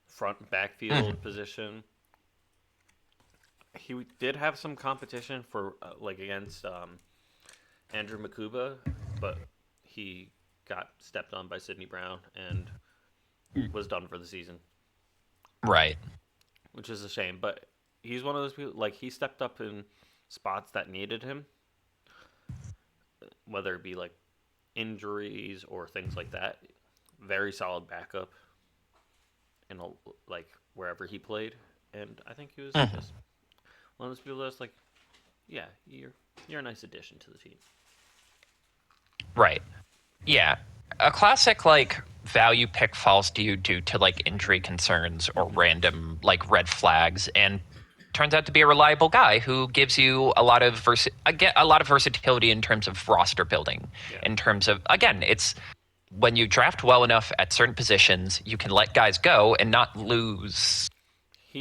front backfield position. He did have some competition for like against Andrew Makuba, but he got stepped on by Sidney Brown and was done for the season. Right. Which is a shame, but he's one of those people, like, he stepped up in spots that needed him, whether it be, like, injuries or things like that. Very solid backup in, like, wherever he played, and I think he was just one of those people that's like, yeah, you're a nice addition to the team. Right. Yeah. A classic, like, value pick falls due to, like, injury concerns or random, like, red flags, and turns out to be a reliable guy who gives you a lot of versatility in terms of roster building. Yeah. In terms of, again, it's when you draft well enough at certain positions, you can let guys go and not lose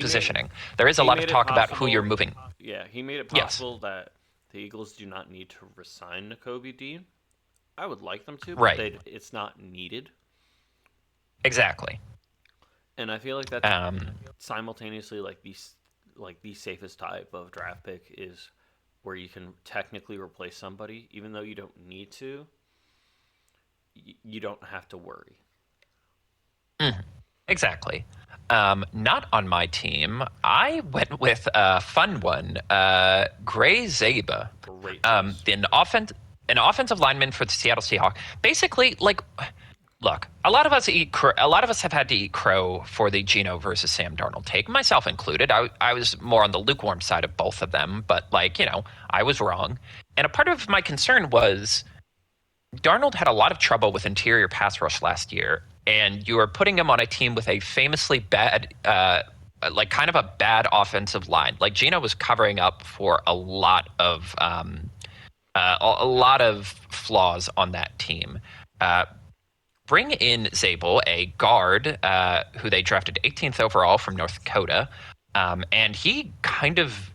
positioning. There is a lot of talk about who you're moving. Yeah, he made it possible that the Eagles do not need to resign Nakobe Dean. I would like them to, but it's not needed. Exactly. And I feel like that's simultaneously like the safest type of draft pick is where you can technically replace somebody, even though you don't need to. You don't have to worry. Exactly. Not on my team. I went with a fun one, Gray Zaba. Great. An offensive lineman for the Seattle Seahawks. Basically, like, look, a lot of us have had to eat crow for the Geno versus Sam Darnold take, myself included. I was more on the lukewarm side of both of them, but like, I was wrong. And a part of my concern was Darnold had a lot of trouble with interior pass rush last year, and you are putting him on a team with a famously bad, like kind of a bad offensive line. Like Geno was covering up for a lot of flaws on that team. Bring in Zabel, a guard who they drafted 18th overall from North Dakota, and he kind of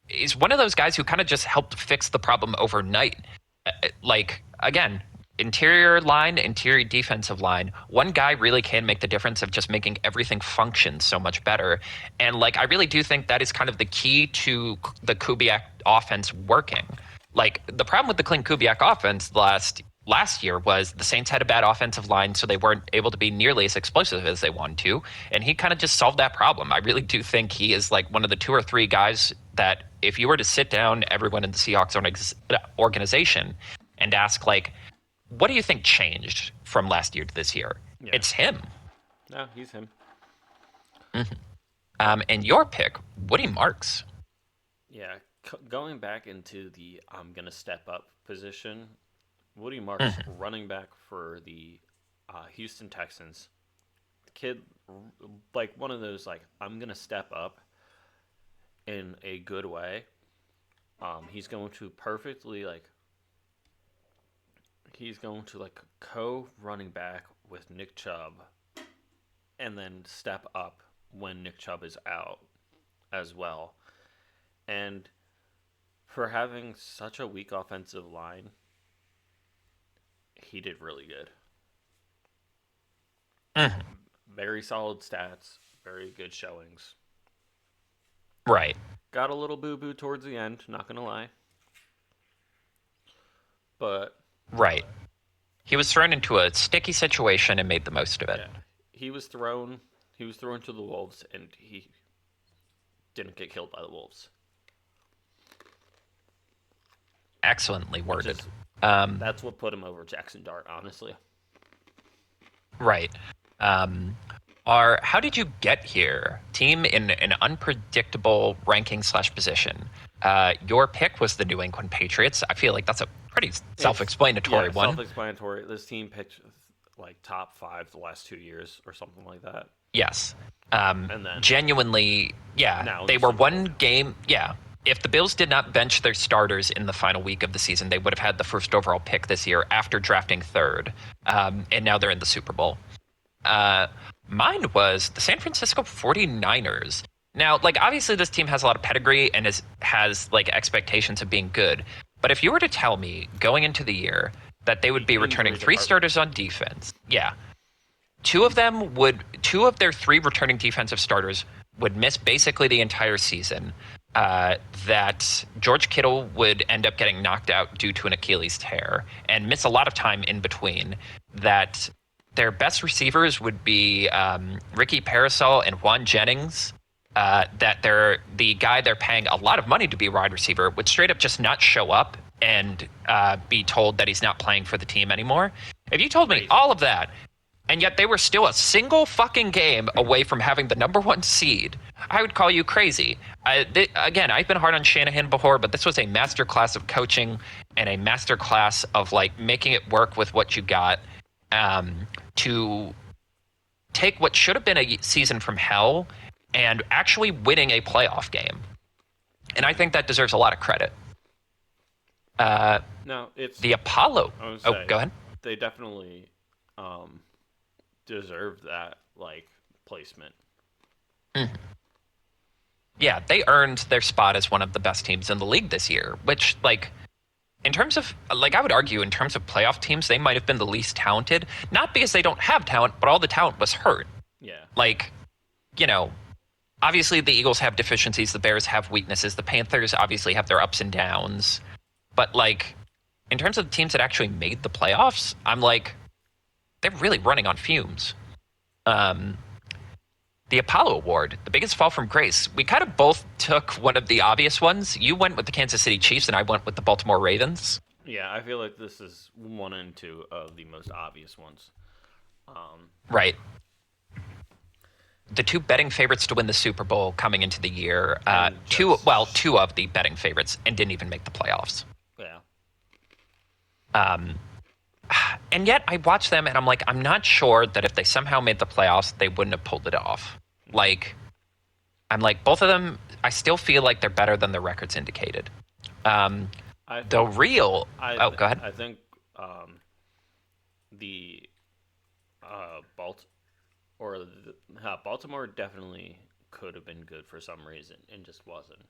is one of those guys who kind of just helped fix the problem overnight. Like, again, interior defensive line, one guy really can make the difference of just making everything function so much better. And like, I really do think that is kind of the key to the Kubiak offense working. Like, the problem with the Clint Kubiak offense last year was the Saints had a bad offensive line, so they weren't able to be nearly as explosive as they wanted to. And he kind of just solved that problem. I really do think he is like one of the two or three guys that if you were to sit down everyone in the Seahawks organization and ask, like, what do you think changed from last year to this year? Yeah. It's him. No, he's him. Mm-hmm. And your pick, Woody Marks. Yeah, going back into the I'm going to step up position, Woody Marks, running back for the Houston Texans. The kid, like one of those, like I'm gonna step up in a good way. He's going to perfectly like he's going to like co-running back with Nick Chubb, and then step up when Nick Chubb is out as well. And for having such a weak offensive line, he did really good. Mhm. Very solid stats, very good showings. Right. Got a little boo boo towards the end, not gonna lie. But Right. He was thrown into a sticky situation and made the most of it. yeah, he was thrown to the wolves, and he didn't get killed by the wolves. Excellently Which worded. is, Um, that's what put him over Jackson Dart, honestly. right. How did you get here? Team in an unpredictable ranking / position. Your pick was the New England Patriots. I feel like that's a pretty self-explanatory one. Self-explanatory. This team picked like top 5 the last 2 years or something like that. Yes. And then Genuinely, yeah. Now They the were Super Bowl. one game. Yeah. If the Bills did not bench their starters in the final week of the season, they would have had the first overall pick this year after drafting third. And now they're in the Super Bowl. Mine was the San Francisco 49ers. Now, like, obviously this team has a lot of pedigree and has like expectations of being good. But if you were to tell me going into the year that they would be returning Injury 3 department. starters on defense, yeah. Two of their 3 returning defensive starters would miss basically the entire season. That George Kittle would end up getting knocked out due to an Achilles tear and miss a lot of time in between. That their best receivers would be Ricky Parasol and Juan Jennings. That the guy they're paying a lot of money to be a wide receiver would straight up just not show up and be told that he's not playing for the team anymore. If you told me Crazy. all of that, and yet they were still a single fucking game away from having the number 1 seed, I would call you crazy. Again, I've been hard on Shanahan before, but this was a masterclass of coaching and a masterclass of like making it work with what you got, to take what should have been a season from hell and actually winning a playoff game. And I think that deserves a lot of credit. No, it's The Apollo. I would Oh, say go ahead. They definitely deserved that like placement. Yeah, they earned their spot as one of the best teams in the league this year, which, like, in terms of, like, I would argue in terms of playoff teams, they might have been the least talented. Not because they don't have talent, but all the talent was hurt. Yeah. Like, you know, obviously the Eagles have deficiencies, the Bears have weaknesses, the Panthers obviously have their ups and downs. But, like, in terms of the teams that actually made the playoffs, I'm like, they're really running on fumes. The Apollo Award, the biggest fall from grace. We kind of both took one of the obvious ones. You went with the Kansas City Chiefs, and I went with the Baltimore Ravens. Yeah, I feel like this is 1 and 2 of the most obvious ones. Right. The 2 betting favorites to win the Super Bowl coming into the year. Two of the betting favorites, and didn't even make the playoffs. Yeah. And yet I watch them and I'm like, I'm not sure that if they somehow made the playoffs, they wouldn't have pulled it off. Like, I'm like, both of them, I still feel like they're better than the records indicated. Go ahead. I think the Baltimore definitely could have been good for some reason and just wasn't.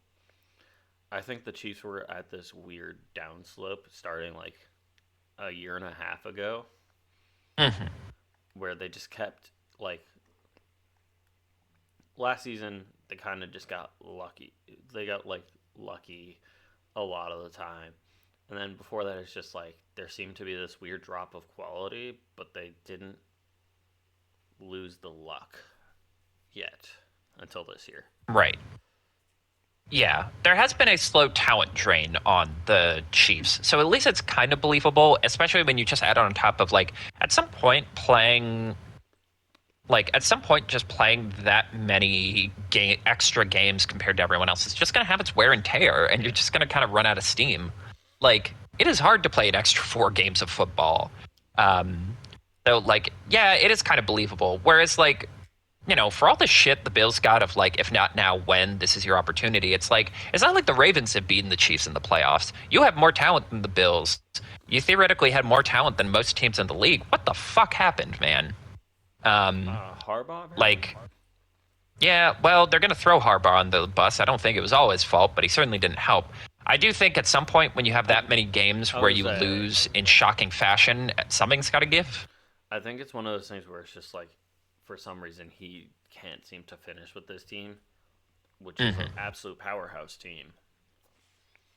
I think the Chiefs were at this weird downslope starting like a year and a half ago, where they just kept like last season they kind of just got lucky. They got like lucky a lot of the time, and then before that it's just like there seemed to be this weird drop of quality, but they didn't lose the luck yet until this year. Right. Yeah, there has been a slow talent drain on the Chiefs. So at least it's kind of believable, especially when you just add on top of, like, at some point just playing that many extra games compared to everyone else is just going to have its wear and tear, and you're just going to kind of run out of steam. like it is hard to play an extra 4 games of football. So like, yeah, it is kind of believable. Whereas like, for all the shit the Bills got of like, if not now, when this is your opportunity, it's like, it's not like the Ravens have beaten the Chiefs in the playoffs. You have more talent than the Bills. You theoretically had more talent than most teams in the league. What the fuck happened, man? Harbaugh? Like, yeah, well, they're going to throw Harbaugh on the bus. I don't think it was all his fault, but he certainly didn't help. I do think at some point when you have that many games where you lose in shocking fashion, something's got to give. I think it's one of those things where it's just like, for some reason, he can't seem to finish with this team, which is an absolute powerhouse team.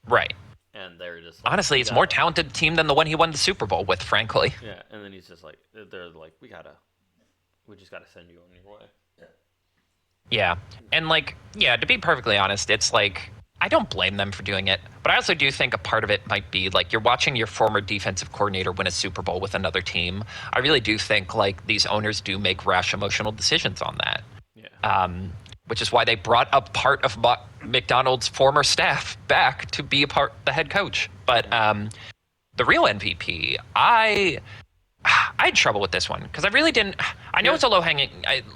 Right. And they're just like, honestly, it's a more talented team than the one he won the Super Bowl with, frankly. Yeah, and then he's just like, they're like, we just gotta send you on your way. Yeah, and like, yeah, to be perfectly honest, it's like, I don't blame them for doing it, but I also do think a part of it might be like you're watching your former defensive coordinator win a Super Bowl with another team. I really do think like these owners do make rash emotional decisions on that. Yeah. Which is why they brought up part of McDonald's former staff back to be the head coach. But the real MVP, I had trouble with this one because I really didn't. I know it's a low hanging.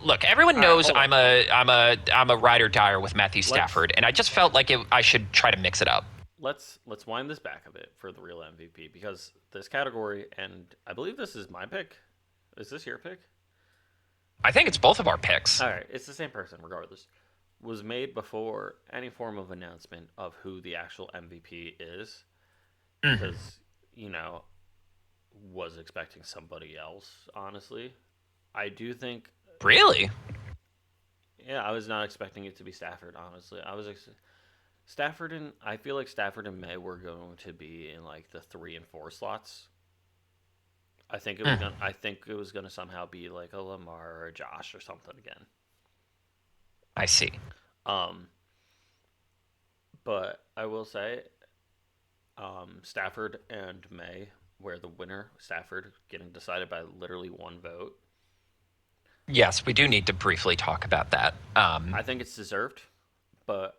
Look, everyone knows I'm a ride or dyer with Matthew Stafford, and I just felt like I should try to mix it up. Let's wind this back a bit for the real MVP because this category, and I believe this is my pick. Is this your pick? I think it's both of our picks. All right, it's the same person regardless. Was made before any form of announcement of who the actual MVP is, because was expecting somebody else. Honestly, I do think. Really? Yeah, I was not expecting it to be Stafford. Honestly, Stafford and I feel like Stafford and May were going to be in like the 3 and 4 slots. I think it was gonna somehow be like a Lamar or a Josh or something again. I see. But I will say, Stafford and May were the winner. Stafford getting decided by literally 1 vote. Yes, we do need to briefly talk about that. I think it's deserved, but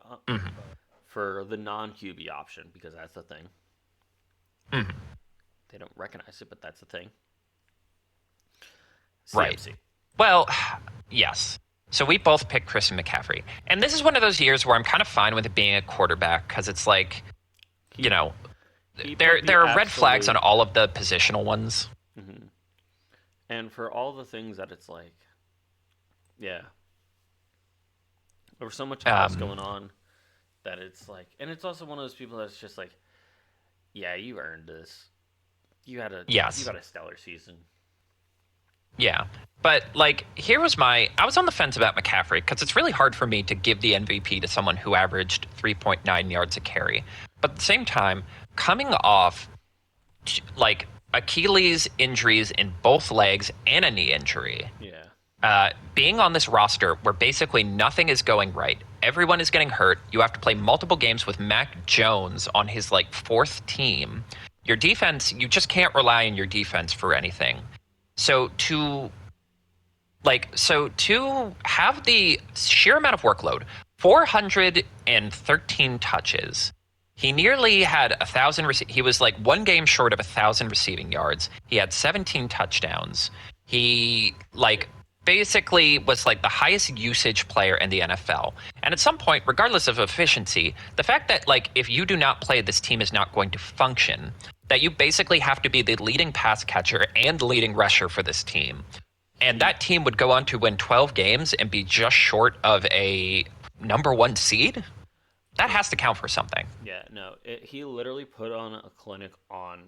for the non-QB option, because that's the thing. They don't recognize it, but that's the thing. CMC. Right. Well, yes. So we both picked Christian McCaffrey. And this is one of those years where I'm kind of fine with it being a quarterback because it's like, there are red flags on all of the positional ones. Mm-hmm. And for all the things that it's like, yeah. There was so much else going on that it's like, and it's also one of those people that's just like, yeah, you earned this. You had a stellar season. Yeah. But, like, I was on the fence about McCaffrey because it's really hard for me to give the MVP to someone who averaged 3.9 yards a carry. But at the same time, coming off, like, Achilles injuries in both legs and a knee injury. Yeah. Being on this roster where basically nothing is going right, everyone is getting hurt, you have to play multiple games with Mac Jones on his, like, 4th team. Your defense, you just can't rely on your defense for anything. So to have the sheer amount of workload, 413 touches, he nearly had 1,000. He was like 1 game short of 1,000 receiving yards. He had 17 touchdowns. He basically was like the highest usage player in the NFL. And at some point, regardless of efficiency, the fact that if you do not play, this team is not going to function. That you basically have to be the leading pass catcher and leading rusher for this team. And that team would go on to win 12 games and be just short of a number 1 seed. That has to count for something. Yeah, no. He literally put on a clinic on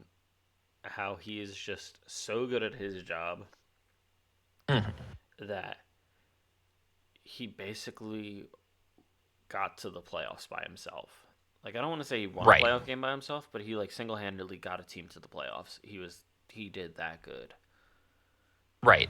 how he is just so good at his job that he basically got to the playoffs by himself. I don't want to say he won a playoff game by himself, but he single-handedly got a team to the playoffs. He did that good. Right.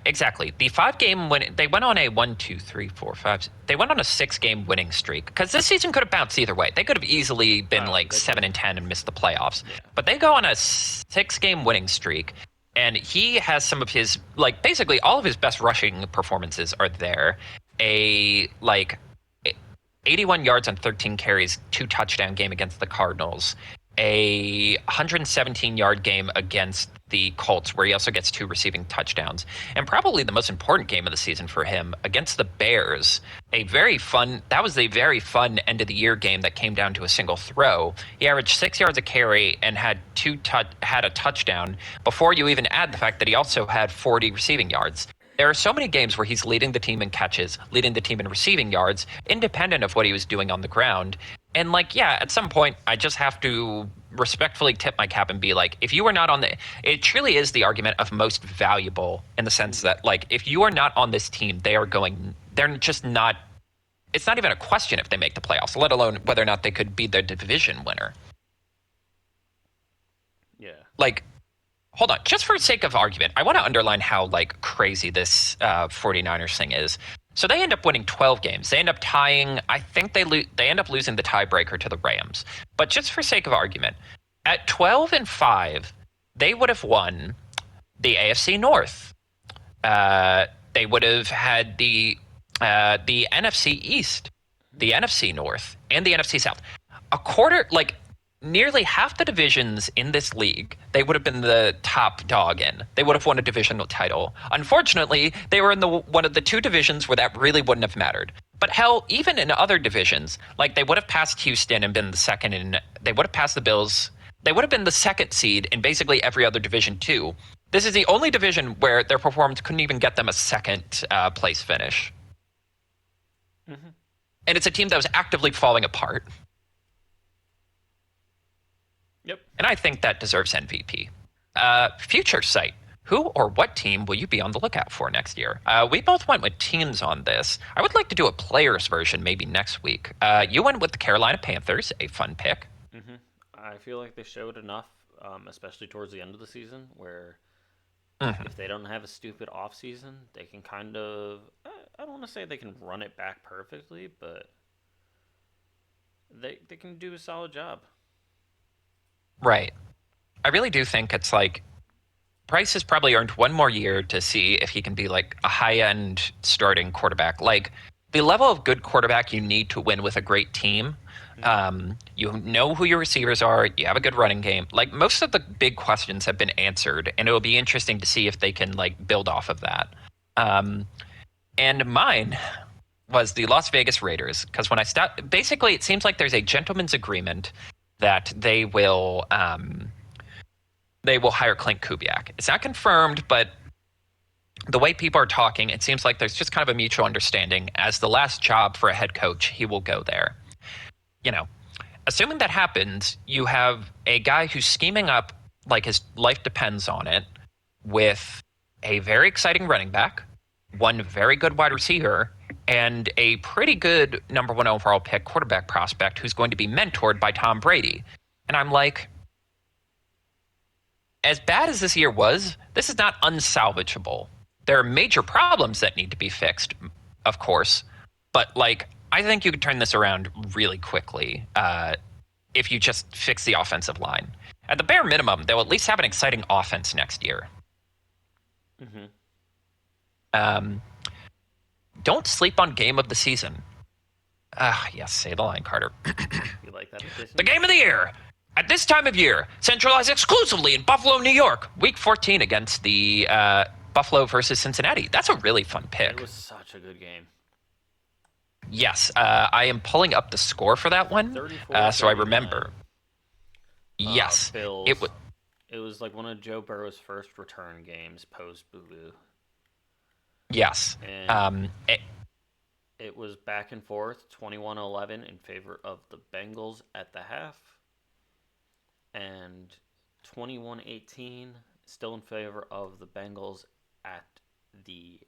Exactly. The 5-game win. They went on a 1, 2, 3, 4, 5. They went on a 6-game winning streak because this season could have bounced either way. They could have easily been 7 and 10 and missed the playoffs. Yeah. But they go on a 6-game winning streak, and he has some of his basically all of his best rushing performances are there. 81 yards on 13 carries, 2 touchdown game against the Cardinals. a 117-yard game against the Colts, where he also gets 2 receiving touchdowns, and probably the most important game of the season for him against the Bears. That was a very fun end of the year game that came down to a single throw. He averaged 6 yards a carry and had a touchdown before you even add the fact that he also had 40 receiving yards. There are so many games where he's leading the team in catches, leading the team in receiving yards, independent of what he was doing on the ground. And at some point, I just have to respectfully tip my cap and be like, if you are not on it truly is the argument of most valuable, in the sense that, if you are not on this team, they're just not, it's not even a question if they make the playoffs, let alone whether or not they could be the division winner. Yeah. Hold on, just for sake of argument, I want to underline how crazy this 49ers thing is. So they end up winning 12 games. They end up tying. I think they end up losing the tiebreaker to the Rams. But just for sake of argument, at 12-5, they would have won the AFC North. They would have had the NFC East, the NFC North, and the NFC South. Nearly half the divisions in this league, they would have been the top dog in. They would have won a divisional title. Unfortunately, they were in one of the 2 divisions where that really wouldn't have mattered. But hell, even in other divisions, they would have passed Houston and been the second, and they would have passed the Bills. They would have been the second seed in basically every other division too. This is the only division where their performance couldn't even get them a second place finish. Mm-hmm. And it's a team that was actively falling apart. Yep. And I think that deserves MVP. Future sight. Who or what team will you be on the lookout for next year? We both went with teams on this. I would like to do a players version maybe next week. You went with the Carolina Panthers, a fun pick. Mm-hmm. I feel like they showed enough, especially towards the end of the season, where if they don't have a stupid offseason, they can kind of, I don't want to say they can run it back perfectly, but they can do a solid job. Right. I really do think it's Price has probably earned one more year to see if he can be a high-end starting quarterback. The level of good quarterback you need to win with a great team. You know who your receivers are. You have a good running game. Most of the big questions have been answered, and it will be interesting to see if they can build off of that. And mine was the Las Vegas Raiders, because when I start, basically it seems like there's a gentleman's agreement that they will hire Clint Kubiak. It's not confirmed, but the way people are talking, it seems like there's just kind of a mutual understanding. As the last job for a head coach, he will go there. Assuming that happens, you have a guy who's scheming up his life depends on it, with a very exciting running back, one very good wide receiver, and a pretty good number 1 overall pick quarterback prospect who's going to be mentored by Tom Brady. And I'm as bad as this year was, this is not unsalvageable. There are major problems that need to be fixed, of course, but I think you could turn this around really quickly if you just fix the offensive line. At the bare minimum, they'll at least have an exciting offense next year. Mm-hmm. Don't sleep on game of the season. Yes, say the line, Carter. You like that addition? The game of the year! At this time of year, centralized exclusively in Buffalo, New York. Week 14 against the Buffalo versus Cincinnati. That's a really fun pick. It was such a good game. Yes, I am pulling up the score for that one, so I remember. Yes, Bills. It was one of Joe Burrow's first return games post Boo Boo. Yes. And it was back and forth, 21-11 in favor of the Bengals at the half, and 21-18 still in favor of the Bengals at the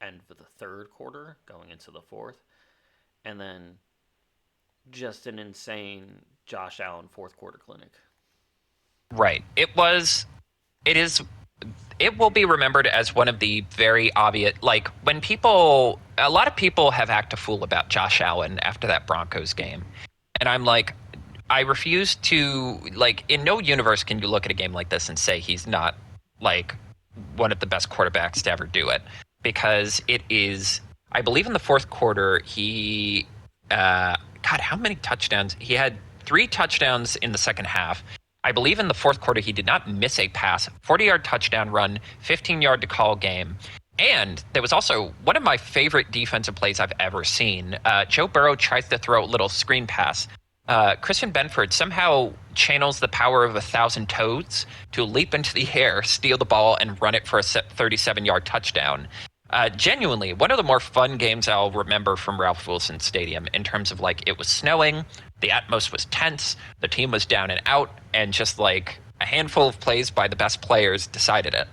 end of the third quarter, going into the fourth. And then just an insane Josh Allen fourth quarter clinic. Right. It will be remembered as one of the very obvious, when a lot of people have acted a fool about Josh Allen after that Broncos game. And I'm I refuse to, in no universe can you look at a game like this and say he's not, one of the best quarterbacks to ever do it. Because it is, I believe in the fourth quarter, he, how many touchdowns? He had 3 touchdowns in the second half. I believe in the fourth quarter, he did not miss a pass, 40-yard touchdown run, 15-yard to call game. And there was also one of my favorite defensive plays I've ever seen. Joe Burrow tries to throw a little screen pass. Christian Benford somehow channels the power of 1,000 toads to leap into the air, steal the ball, and run it for a 37-yard touchdown. Genuinely, one of the more fun games I'll remember from Ralph Wilson Stadium in terms of like it was snowing, the atmosphere was tense, the team was down and out, and just like a handful of plays by the best players decided it.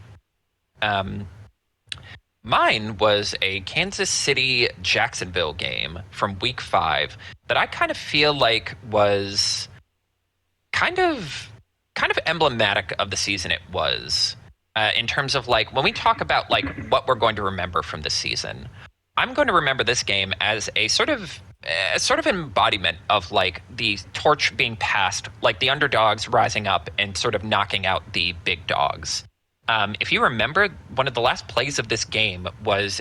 Mine was a Kansas City Jacksonville game from week 5 that I kind of feel like was kind of emblematic of the season it was. In terms of like when we talk about like what we're going to remember from this season, I'm going to remember this game as a sort of embodiment of like the torch being passed, like the underdogs rising up and sort of knocking out the big dogs. If you remember, one of the last plays of this game was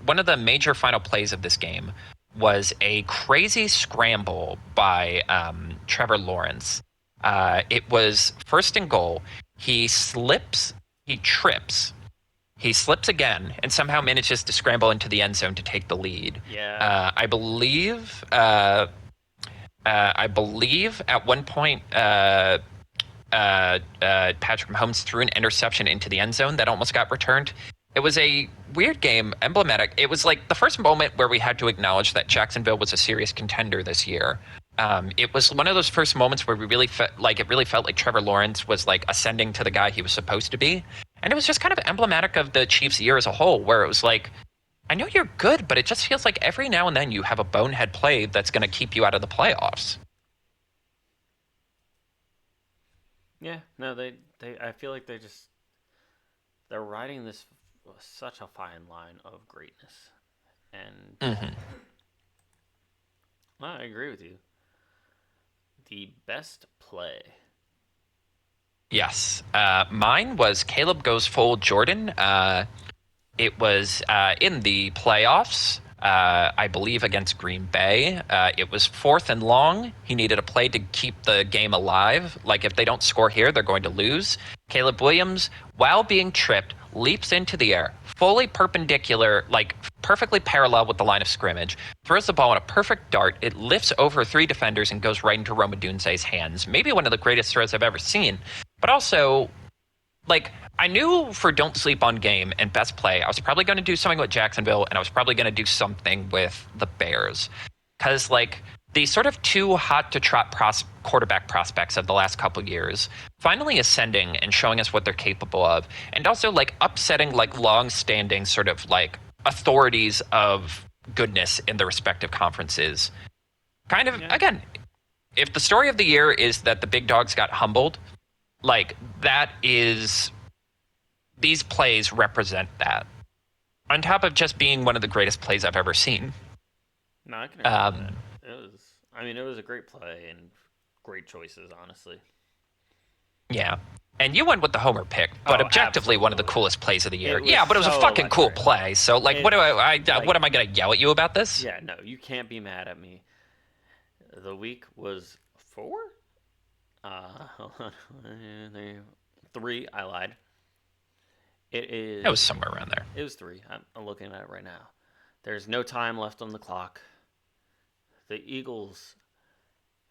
one of the major final plays of this game was a crazy scramble by Trevor Lawrence. It was first and goal. He slips. He trips. He slips again and somehow manages to scramble into the end zone to take the lead. Yeah. I believe at one point Patrick Mahomes threw an interception into the end zone that almost got returned. It was a weird game, emblematic. It was like the first moment where we had to acknowledge that Jacksonville was a serious contender this year. It was one of those first moments where it really felt like Trevor Lawrence was like ascending to the guy he was supposed to be. And it was just kind of emblematic of the Chiefs' year as a whole, where it was like, I know you're good, but it just feels like every now and then you have a bonehead play that's going to keep you out of the playoffs. Yeah. No, they I feel like they're riding this such a fine line of greatness. And I agree with you. The best play. Yes. Mine was Caleb Goes Full Jordan. It was in the playoffs, I believe, against Green Bay. It was 4th and long. He needed a play to keep the game alive. Like, if they don't score here, they're going to lose. Caleb Williams, while being tripped, leaps into the air, fully perpendicular, like perfectly parallel with the line of scrimmage, throws the ball in a perfect dart. It lifts over 3 defenders and goes right into Rome Odunze's hands. Maybe one of the greatest throws I've ever seen. But also, like, I knew for Don't Sleep on Game and Best Play, I was probably going to do something with Jacksonville, and I was probably going to do something with the Bears. Because, like, the sort of 2 hot-to-trot quarterback prospects of the last couple years finally ascending and showing us what they're capable of, and also, like, upsetting, like, long-standing sort of, like, authorities of goodness in the respective conferences. Kind of, again, if the story of the year is that the big dogs got humbled, like, that is... These plays represent that. On top of just being one of the greatest plays I've ever seen. No, I can agree with that. It was a great play and great choices, honestly. Yeah. And you went with the homer pick, but objectively absolutely. One of the coolest plays of the year. It Yeah, but it was so a fucking cool electric. play. So, like, what am I going to yell at you about this? Yeah, no, you can't be mad at me. The week was 4? Hold on. 3, I lied. It was somewhere around there. It was 3. I'm looking at it right now. There's no time left on the clock. The Eagles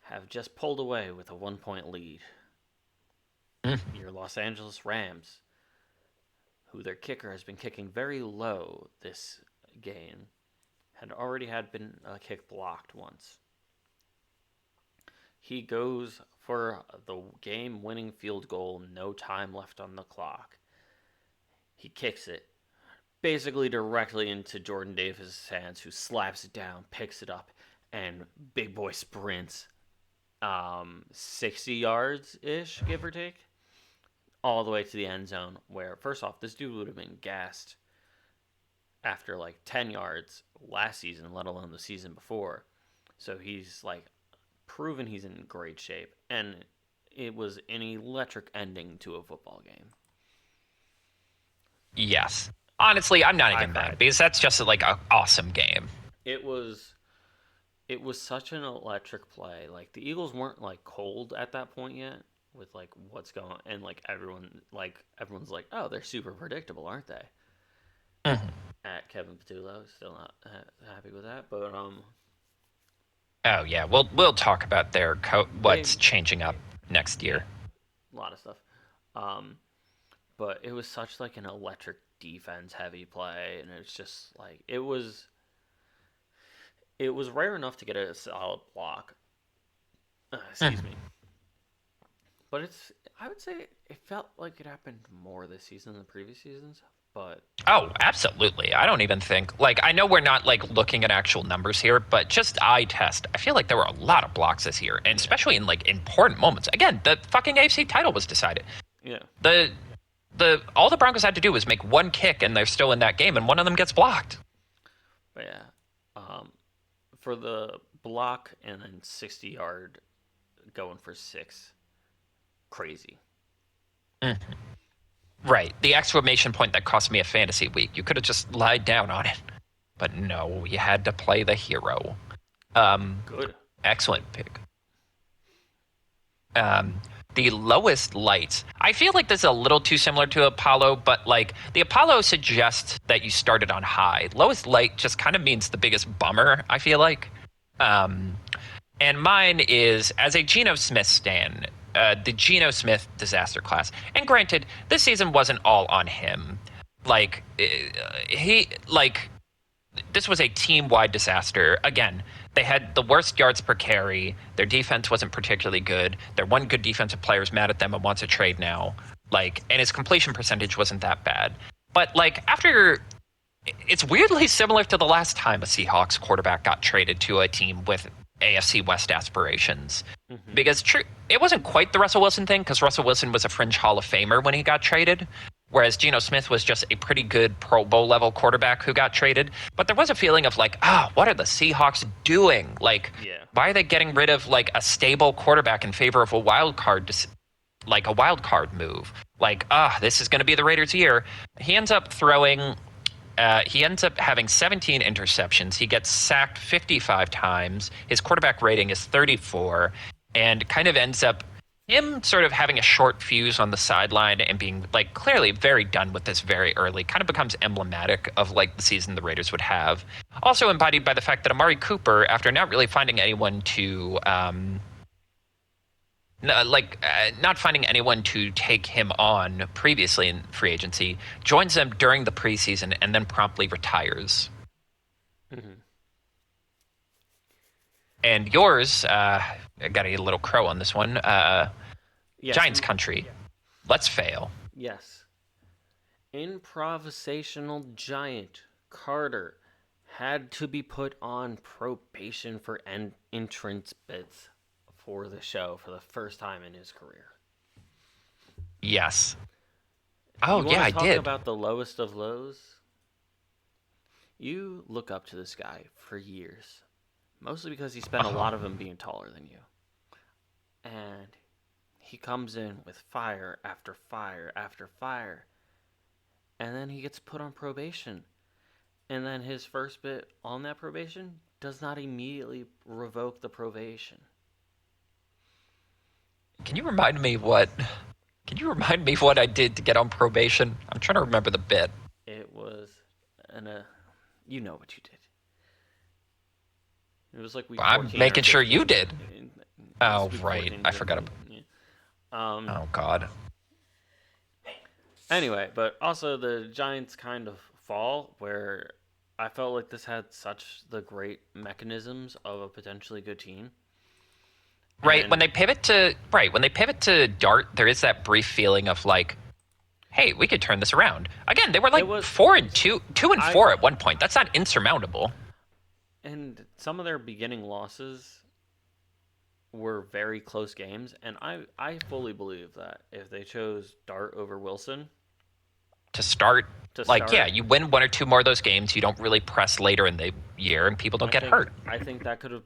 have just pulled away with a 1-point lead. Your Los Angeles Rams, who their kicker has been kicking very low this game, had already been a kick blocked once. He goes for the game-winning field goal, no time left on the clock. He kicks it basically directly into Jordan Davis' hands, who slaps it down, picks it up, and big boy sprints 60 yards-ish, give or take, all the way to the end zone, where, first off, this dude would have been gassed after like 10 yards last season, let alone the season before. So he's like proven he's in great shape, and it was an electric ending to a football game. Yes. Honestly, I'm not even mad because that's just like an awesome game. It was it was such an electric play. Like the Eagles weren't like cold at that point yet with like what's going on, and like everyone's like, oh, they're super predictable, aren't they? Mhm. At Kevin Patullo, still not happy with that, but Oh yeah, we'll talk about they what's changing up next yeah, year. a lot of stuff. Um, but it was such like an electric defense heavy play, and it's just like it was rare enough to get a solid block. Excuse Mhm. me. But I would say it felt like it happened more this season than the previous seasons. But Oh, absolutely. I don't even think like I know we're not like looking at actual numbers here, but just eye test. I feel like there were a lot of blocks this year, and yeah, especially in like important moments. Again, the fucking AFC title was decided. yeah, The the all the Broncos had to do was make one kick, and they're still in that game, and one of them gets blocked. but yeah. Um, for the block and then 60-yard going for six, crazy. Mm. Right, the exclamation point that cost me a fantasy week. You could have just lied down on it, but no, you had to play the hero. Good, good. Excellent pick. um, the lowest lights. I feel like this is a little too similar to Apollo, but like the Apollo suggests that you started on high. Lowest light just kind of means the biggest bummer, I feel like. Um, and mine is as a Geno Smith stan, the Geno Smith disaster class. And granted, this season wasn't all on him. Like, he, like, this was a team-wide disaster. Again, they had the worst yards per carry. Their defense wasn't particularly good. Their one good defensive player is mad at them and wants a trade now. Like, and his completion percentage wasn't that bad. But like after, it's weirdly similar to the last time a Seahawks quarterback got traded to a team with AFC West aspirations. Hmm. Because it wasn't quite the Russell Wilson thing, because Russell Wilson was a fringe Hall of Famer when he got traded, whereas Geno Smith was just a pretty good Pro Bowl level quarterback who got traded. But there was a feeling of like, what are the Seahawks doing? Like, Yeah, why are they getting rid of like a stable quarterback in favor of a wild card, like a wild card move? Like, this is going to be the Raiders' year. He ends up throwing he ends up having 17 interceptions. He gets sacked 55 times. His quarterback rating is 34, and kind of ends up him sort of having a short fuse on the sideline and being like clearly very done with this very early. Kind of becomes emblematic of like the season the Raiders would have. Also embodied by the fact that Amari Cooper, after not really finding anyone to not finding anyone to take him on previously in free agency, joins them during the preseason and then promptly retires. hmm, And yours, I got a little crow on this one. yes, Giants country. Let's fail. yes. Improvisational giant Carter had to be put on probation for entrance bits for the show for the first time in his career. Yes. Oh, You want yeah, to I talk did. about the lowest of lows? You look up to this guy for years, mostly because he spent a Uh-huh. lot of them being taller than you. And he comes in with fire after fire after fire, and then he gets put on probation. And then his first bit on that probation does not immediately revoke the probation. Can you remind me what? Can you remind me what I did to get on probation? I'm trying to remember the bit. It was an you know what you did. It was like week I'm 14 or making sure you 15. did. It was Oh, week right. 14, I forgot 15. about. Yeah. Um. Oh God. Anyway, but also the Giants kind of fall where I felt like this had such the great mechanisms of a potentially good team. Right when And they pivot to Dart, there is that brief feeling of like, hey, we could turn this around. Again, they were it like was 4-2, 2-4 I at one point. That's not insurmountable. and some of their beginning losses were very close games, and I fully believe that if they chose Dart over Wilson To start, to like, yeah, start, you win one or two more of those games. You don't really press later in the year, and people don't get hurt. I think that could have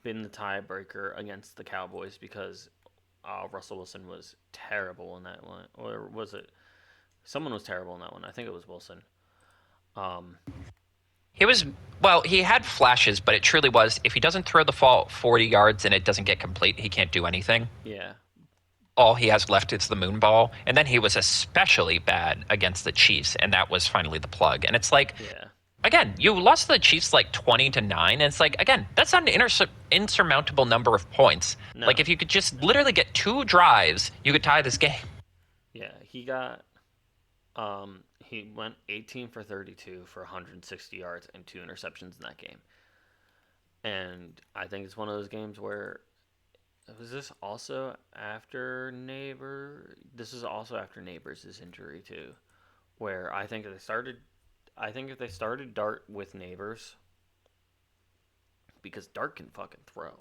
been the tiebreaker against the Cowboys because Russell Wilson was terrible in that one, or was it someone was terrible in that one? I think it was Wilson. Um, He was Well, he had flashes, but it truly was if he doesn't throw the ball 40 yards and it doesn't get complete, he can't do anything. Yeah. All he has left is the moon ball. And then he was especially bad against the Chiefs, and that was finally the plug. And it's like, Yeah. again, you lost to the Chiefs like 20-9, and it's like, again, that's not an insurmountable number of points. No. Like, if you could just literally get 2 drives, you could tie this game. Yeah, he went 18 for 32 for 160 yards and 2 interceptions in that game. And I think it's one of those games where was this also after Neighbor? This is also after Neighbors' injury too, where I think if they started Dart with Neighbors, because Dart can fucking throw.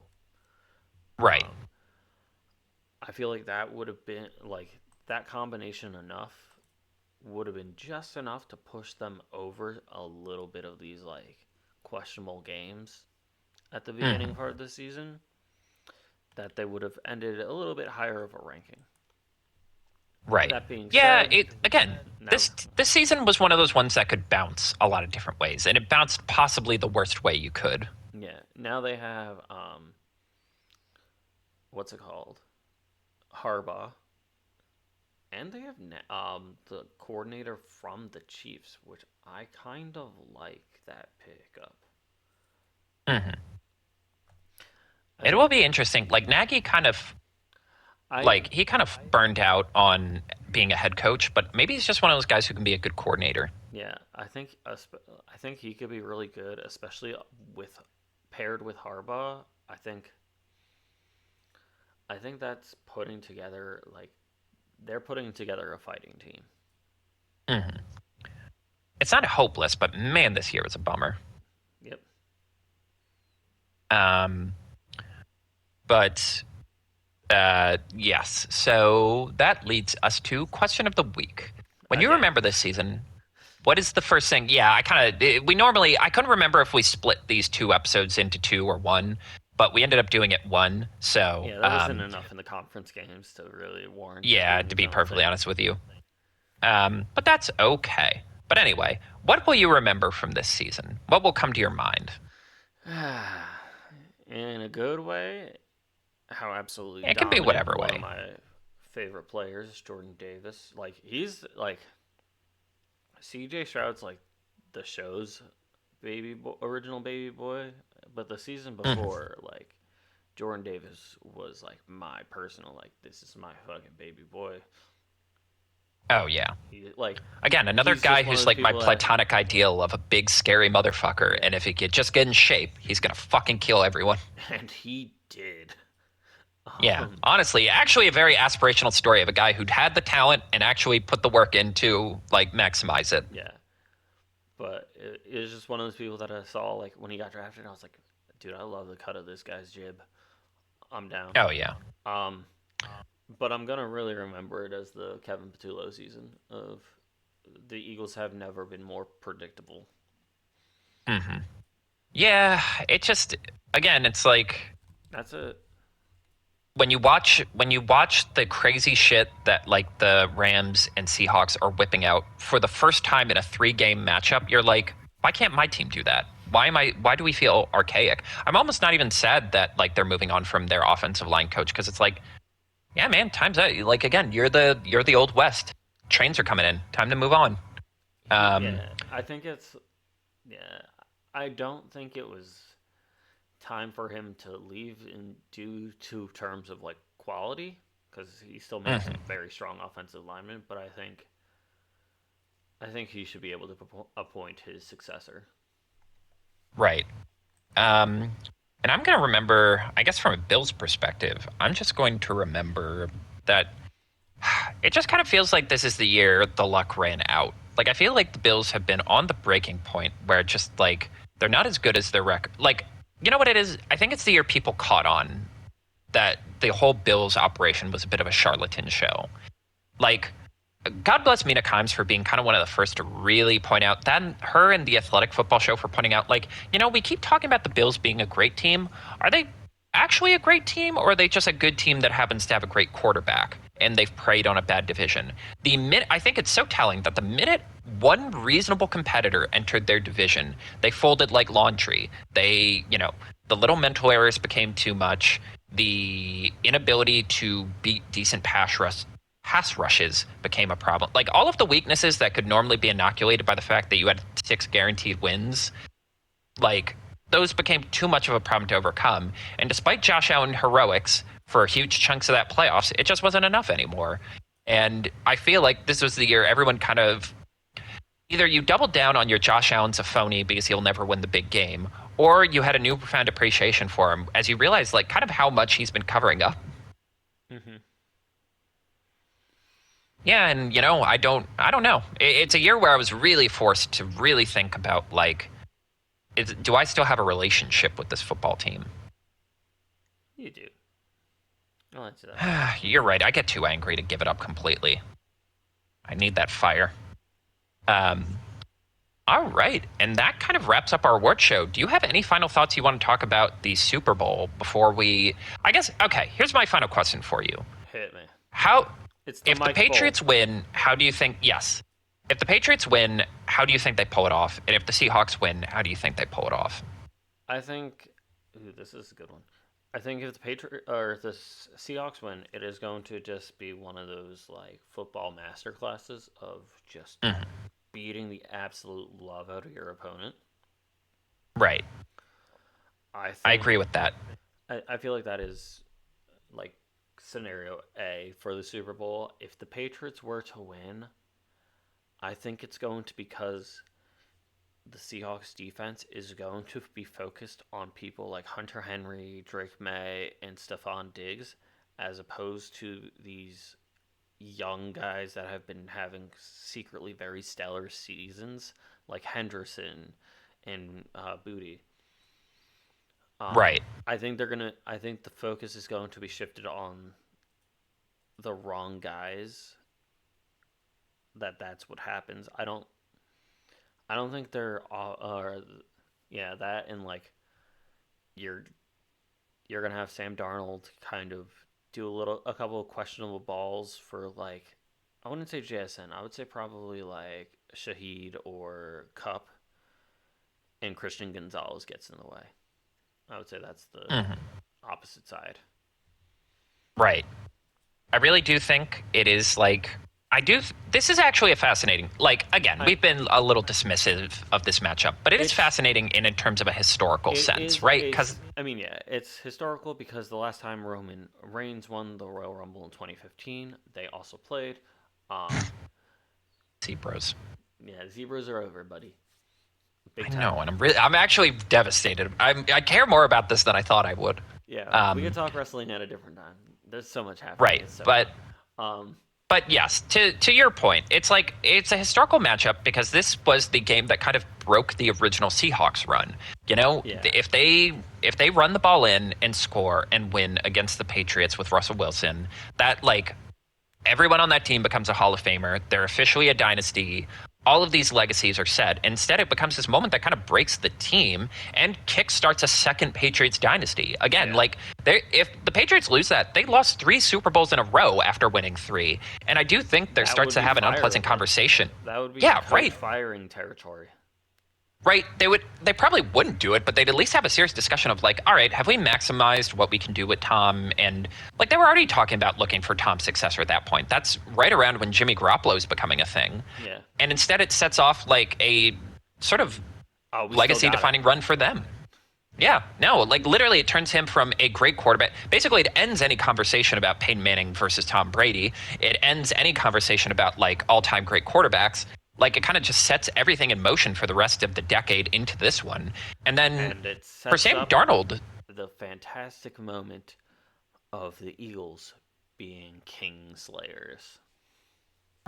Right. I feel like that would have been like that combination enough would have been just enough to push them over a little bit of these like questionable games at the beginning part of the season, that they would have ended a little bit higher of a ranking. Right. That being yeah, said, again, now, this season was one of those ones that could bounce a lot of different ways, and it bounced possibly the worst way you could. yeah, now they have what's it called? Harbaugh. And they have the coordinator from the Chiefs, which I kind of like that pickup. Mm-hmm. It will be interesting. Like Nagy kind of he kind of burned out on being a head coach, but maybe he's just one of those guys who can be a good coordinator. Yeah, I think he could be really good, especially with paired with Harbaugh. I think that's putting together like they're putting together a fighting team. Mm-hmm. It's not hopeless, but man, this year was a bummer. Yep. But yes, so that leads us to question of the week. When you remember this season, what is the first thing? Yeah, I couldn't remember if we split these 2 episodes into 2 or 1, but we ended up doing it 1. So yeah, that wasn't enough in the conference games to really warrant. Yeah, to be perfectly honest with you. But that's okay. But anyway, what will you remember from this season? What will come to your mind? In a good way, how absolutely it can be whatever way. One of my favorite players, Jordan Davis. Like he's like CJ Stroud's like the show's original baby boy, but the season before, like Jordan Davis was like my personal like this is my fucking baby boy. Oh yeah. Again, another he's guy who's like my platonic ideal of a big scary motherfucker, and if he could just get in shape, he's gonna fucking kill everyone. And he did. Yeah, honestly, actually a very aspirational story of a guy who'd had the talent and actually put the work in to like maximize it. Yeah. But it was just one of those people that I saw like when he got drafted, and I was like, dude, I love the cut of this guy's jib. I'm down. Oh yeah. But I'm gonna really remember it as the Kevin Patullo season of the Eagles have never been more predictable. Mm-hmm. Yeah, it just again, it's like that's it. When you watch the crazy shit that like the Rams and Seahawks are whipping out for the first time in a 3-game matchup, you're like, why can't my team do that? Why do we feel archaic? I'm almost not even sad that like they're moving on from their offensive line coach, because it's like, yeah, man, time's out. Like again, you're the old West. Trains are coming in. Time to move on. Yeah, I think it's I don't think it was time for him to leave in due to terms of like quality, because he still makes some very strong offensive linemen, but I think he should be able to appoint his successor. Right. And I'm going to remember, I guess from a Bills perspective, I'm just going to remember that it just kind of feels like this is the year the luck ran out. Like, I feel like the Bills have been on the breaking point where just like they're not as good as their record. Like, you know what it is? I think it's the year people caught on that the whole Bills operation was a bit of a charlatan show. Like, God bless Mina Kimes for being kind of one of the first to really point out that, her and the Athletic Football Show for pointing out, like, you know, we keep talking about the Bills being a great team. Are they actually a great team, or are they just a good team that happens to have a great quarterback? and they've preyed on a bad division. I think it's so telling that the minute one reasonable competitor entered their division, they folded like laundry. The little mental errors became too much. The inability to beat decent pass rushes became a problem. Like all of the weaknesses that could normally be inoculated by the fact that you had 6 guaranteed wins, like those became too much of a problem to overcome. And despite Josh Allen heroics for huge chunks of that playoffs, it just wasn't enough anymore. And I feel like this was the year everyone kind of either you doubled down on your Josh Allen's a phony because he'll never win the big game, or you had a new profound appreciation for him as you realized like kind of how much he's been covering up. Mm-hmm. Yeah, and I don't know. It's a year where I was really forced to really think about like, do I still have a relationship with this football team? You do. I'll answer that. You're right. I get too angry to give it up completely. I need that fire. All right, and that kind of wraps up our award show. Do you have any final thoughts you want to talk about the Super Bowl before we? I guess. Okay. Here's my final question for you. Hit me. If the Patriots win, how do you think? Yes. If the Patriots win, how do you think they pull it off? And if the Seahawks win, how do you think they pull it off? I think this is a good one. I think if the Seahawks win, it is going to just be one of those like football masterclasses of just beating the absolute love out of your opponent. Right. I agree with that. I feel like that is like scenario A for the Super Bowl. If the Patriots were to win, I think it's going to be because the Seahawks defense is going to be focused on people like Hunter Henry, Drake May, and Stephon Diggs, as opposed to these young guys that have been having secretly very stellar seasons like Henderson and Booty. Right. I think the focus is going to be shifted on the wrong guys. That's what happens. I don't think they're that, and like you're gonna have Sam Darnold kind of do a couple of questionable balls for like, I wouldn't say JSN, I would say probably like Shaheed or Cup, and Christian Gonzalez gets in the way. I would say that's the opposite side. Right. I really do think it is like this is actually a fascinating, like, again, we've been a little dismissive of this matchup, but it's fascinating in terms of a historical sense, right? Because it's historical because the last time Roman Reigns won the Royal Rumble in 2015, they also played. Zebras. Yeah, Zebras are over, buddy. I know, and I'm actually devastated. I care more about this than I thought I would. Yeah, we could talk wrestling at a different time. There's so much happening. Right, but yes, to your point, it's like it's a historical matchup because this was the game that kind of broke the original Seahawks run. If they run the ball in and score and win against the Patriots with Russell Wilson, that like everyone on that team becomes a Hall of Famer. They're officially a dynasty. All of these legacies are set. Instead, it becomes this moment that kind of breaks the team and kickstarts a second Patriots dynasty. Again, like if the Patriots lose that, they lost 3 Super Bowls in a row after winning 3. And I do think there starts to have an unpleasant conversation. That would be firing territory. Right. They probably wouldn't do it, but they'd at least have a serious discussion of like, all right, have we maximized what we can do with Tom? And like they were already talking about looking for Tom's successor at that point. That's right around when Jimmy Garoppolo is becoming a thing. Yeah. And instead it sets off like a sort of legacy-defining run for them. Yeah. No, like literally it turns him from a great quarterback. Basically, it ends any conversation about Peyton Manning versus Tom Brady. It ends any conversation about like all-time great quarterbacks. Like, it kind of just sets everything in motion for the rest of the decade into this one. And then for Sam Darnold, the fantastic moment of the Eagles being king slayers.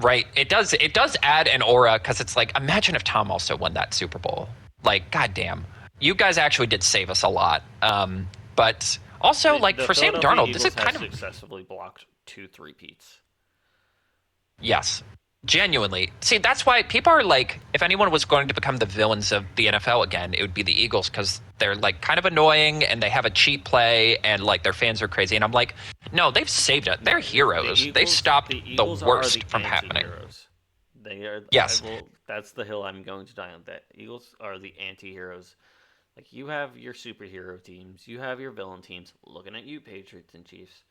Right. It does add an aura because it's like, imagine if Tom also won that Super Bowl. Like, goddamn. You guys actually did save us a lot. But also, for Sam Darnold, this is kind of successfully blocked 2 3-peats. Yes. Genuinely. See, that's why people are like, if anyone was going to become the villains of the NFL again, it would be the Eagles because they're like kind of annoying and they have a cheap play and like their fans are crazy. And I'm like, no, they've saved it. They're heroes. They've stopped The the Eagles are worst the from happening. anti-heroes. They are. I Yes. will. That's the hill I'm going to die on. That Eagles are the anti-heroes. Like you have your superhero teams, you have your villain teams. Looking at you, Patriots and Chiefs.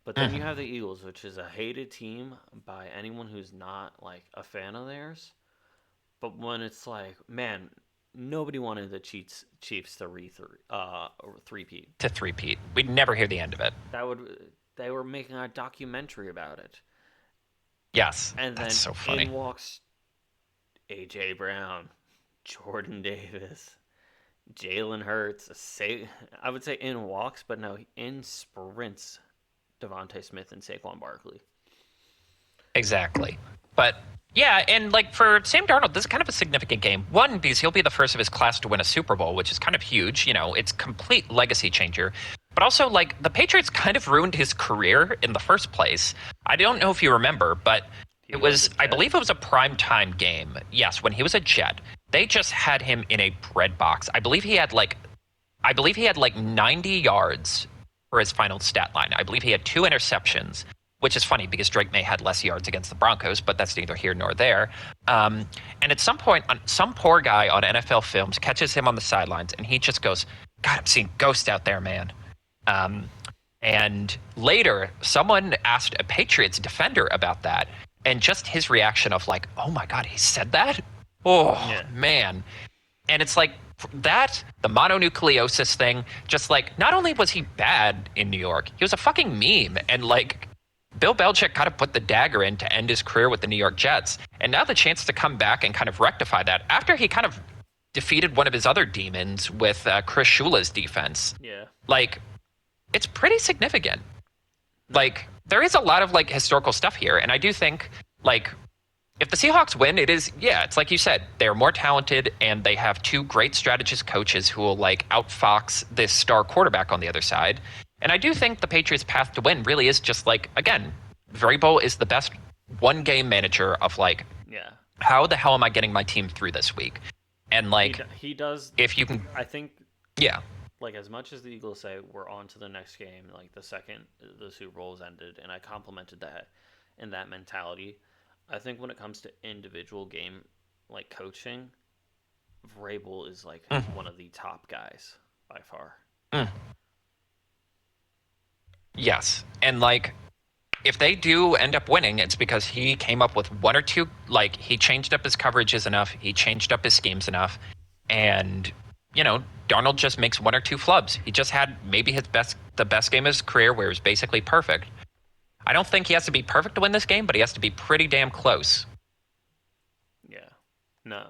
But then you Mhm. have the Eagles, which is a hated team by anyone who's not like a fan of theirs. But when it's like, man, nobody wanted the Chiefs to three-peat. To three-peat. We'd never hear the end of it. That would they were making a documentary about it, Yes. and That's then so funny. in walks AJ Brown, Jordan Davis, Jalen Hurts. I would say in walks, but no, in sprints. Devontae Smith and Saquon Barkley. Exactly. But yeah, and like for Sam Darnold, this is kind of a significant game. One, because he'll be the first of his class to win a Super Bowl, which is kind of huge. You know, it's complete legacy changer. But also, like, the Patriots kind of ruined his career in the first place. I don't know if you remember, but He it was a was, I Jet. believe it was a prime time game. Yes, when he was a Jet. They just had him in a bread box. I believe he had like 90 yards for his final stat line. I believe he had 2 interceptions, which is funny because Drake May had less yards against the Broncos, but that's neither here nor there. And at some point, some poor guy on NFL Films catches him on the sidelines, and he just goes, "God, I'm seeing ghosts out there, man." Um, and later, someone asked a Patriots defender about that, and just his reaction of like, "Oh my God, he said that? Oh Yeah. man!" And it's like that, the mononucleosis thing, just like, not only was he bad in New York, he was a fucking meme. And like, Bill Belichick kind of put the dagger in to end his career with the New York Jets. And now the chance to come back and kind of rectify that after he kind of defeated one of his other demons with Chris Shula's defense, Yeah. like, it's pretty significant. No. Like, there is a lot of like historical stuff here. And I do think, like, if the Seahawks win, it is, yeah, it's like you said, they're more talented and they have two great strategist coaches who will like outfox this star quarterback on the other side. And I do think the Patriots' path to win really is just like, again, Vrabel is the best one game manager of like, Yeah. how the hell am I getting my team through this week? And like, He does. if you can, I think yeah, like as much as the Eagles say we're on to the next game, like the second the Super Bowl is ended, and I complimented that in that mentality. I think when it comes to individual game like coaching, Vrabel is like mm, one of the top guys by far. mm, yes. And like, if they do end up winning, it's because he came up with one or two, like, he changed up his coverages enough, he changed up his schemes enough, and, you know, Darnold just makes one or two flubs. He just had maybe the best game of his career where it was basically perfect. I don't think he has to be perfect to win this game, but he has to be pretty damn close. Yeah. No,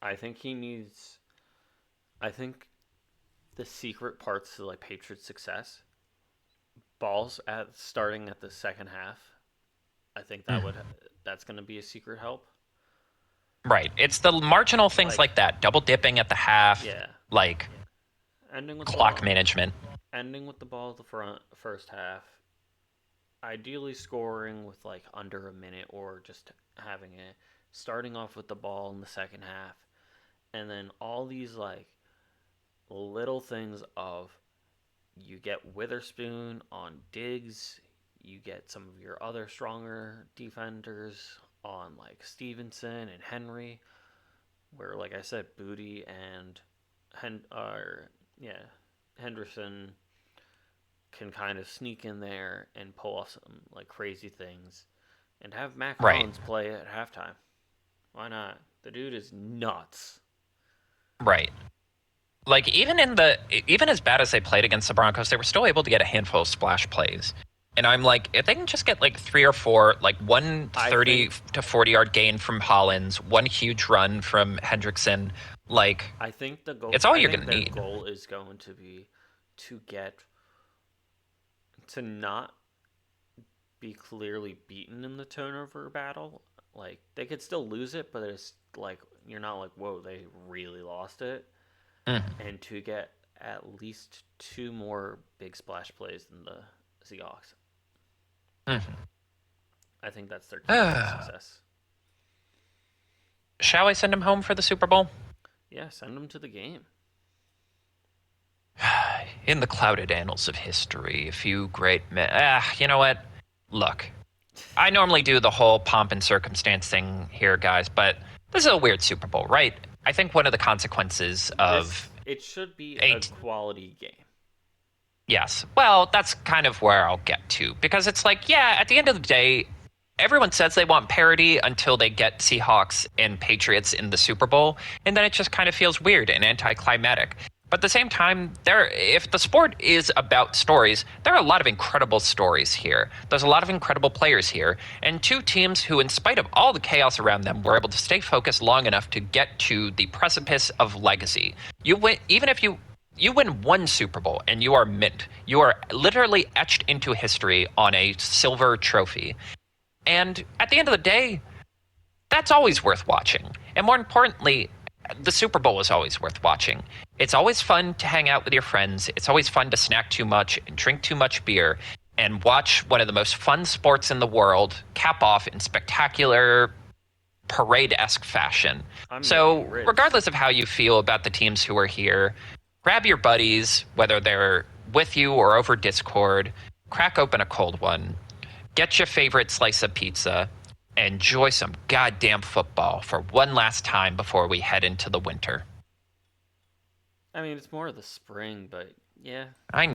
I think he needs. I think the secret parts to like Patriots' success balls at starting at the second half. I think Mm. that's going to be a secret help. Right. It's the marginal things Like like that, double dipping at the half, yeah, like ending with the clock ball, management. ending with the ball at the first half. Ideally scoring with like under a minute or just having it. Starting off with the ball in the second half, and then all these like little things of you get Witherspoon on Diggs, you get some of your other stronger defenders on like Stevenson and Henry, where like I said, Booty and yeah, Henderson can kind of sneak in there and pull off some like crazy things, and have Mac Right. Jones play at halftime. Why not? The dude is nuts. Right. Like even as bad as they played against the Broncos, they were still able to get a handful of splash plays. And I'm like, if they can just get like 3 or 4, like one I 30 think to 40 yard gain from Hollins, one huge run from Hendrickson, like I think the goal. it's all I you're think gonna their need. goal is going to be to get to not be clearly beaten in the turnover battle. Like they could still lose it, but it's like you're not like whoa they really lost it, Mm, and to get at least two more big splash plays than the Seahawks. mm. I think that's their key to success. Shall I send him home for the Super Bowl? Yeah, send them to the game. In the clouded annals of history, a few great men. You know what? Look, I normally do the whole pomp and circumstance thing here, guys, but this is a weird Super Bowl, right? I think one of the consequences of it should be a quality game. Yes. Well, that's kind of where I'll get to, because it's like, yeah, at the end of the day, everyone says they want parity until they get Seahawks and Patriots in the Super Bowl, and then it just kind of feels weird and anticlimactic. But at the same time, if the sport is about stories, there are a lot of incredible stories here. There's a lot of incredible players here, and two teams who, in spite of all the chaos around them, were able to stay focused long enough to get to the precipice of legacy. You win, even if you win one Super Bowl and you are mint. You are literally etched into history on a silver trophy. And at the end of the day, that's always worth watching. And more importantly, the Super Bowl is always worth watching. It's always fun to hang out with your friends. It's always fun to snack too much and drink too much beer and watch one of the most fun sports in the world cap off in spectacular parade-esque fashion. So regardless of how you feel about the teams who are here, grab your buddies, whether they're with you or over Discord, crack open a cold one, get your favorite slice of pizza, enjoy some goddamn football for one last time before we head into the winter. I mean, it's more of the spring, but yeah. I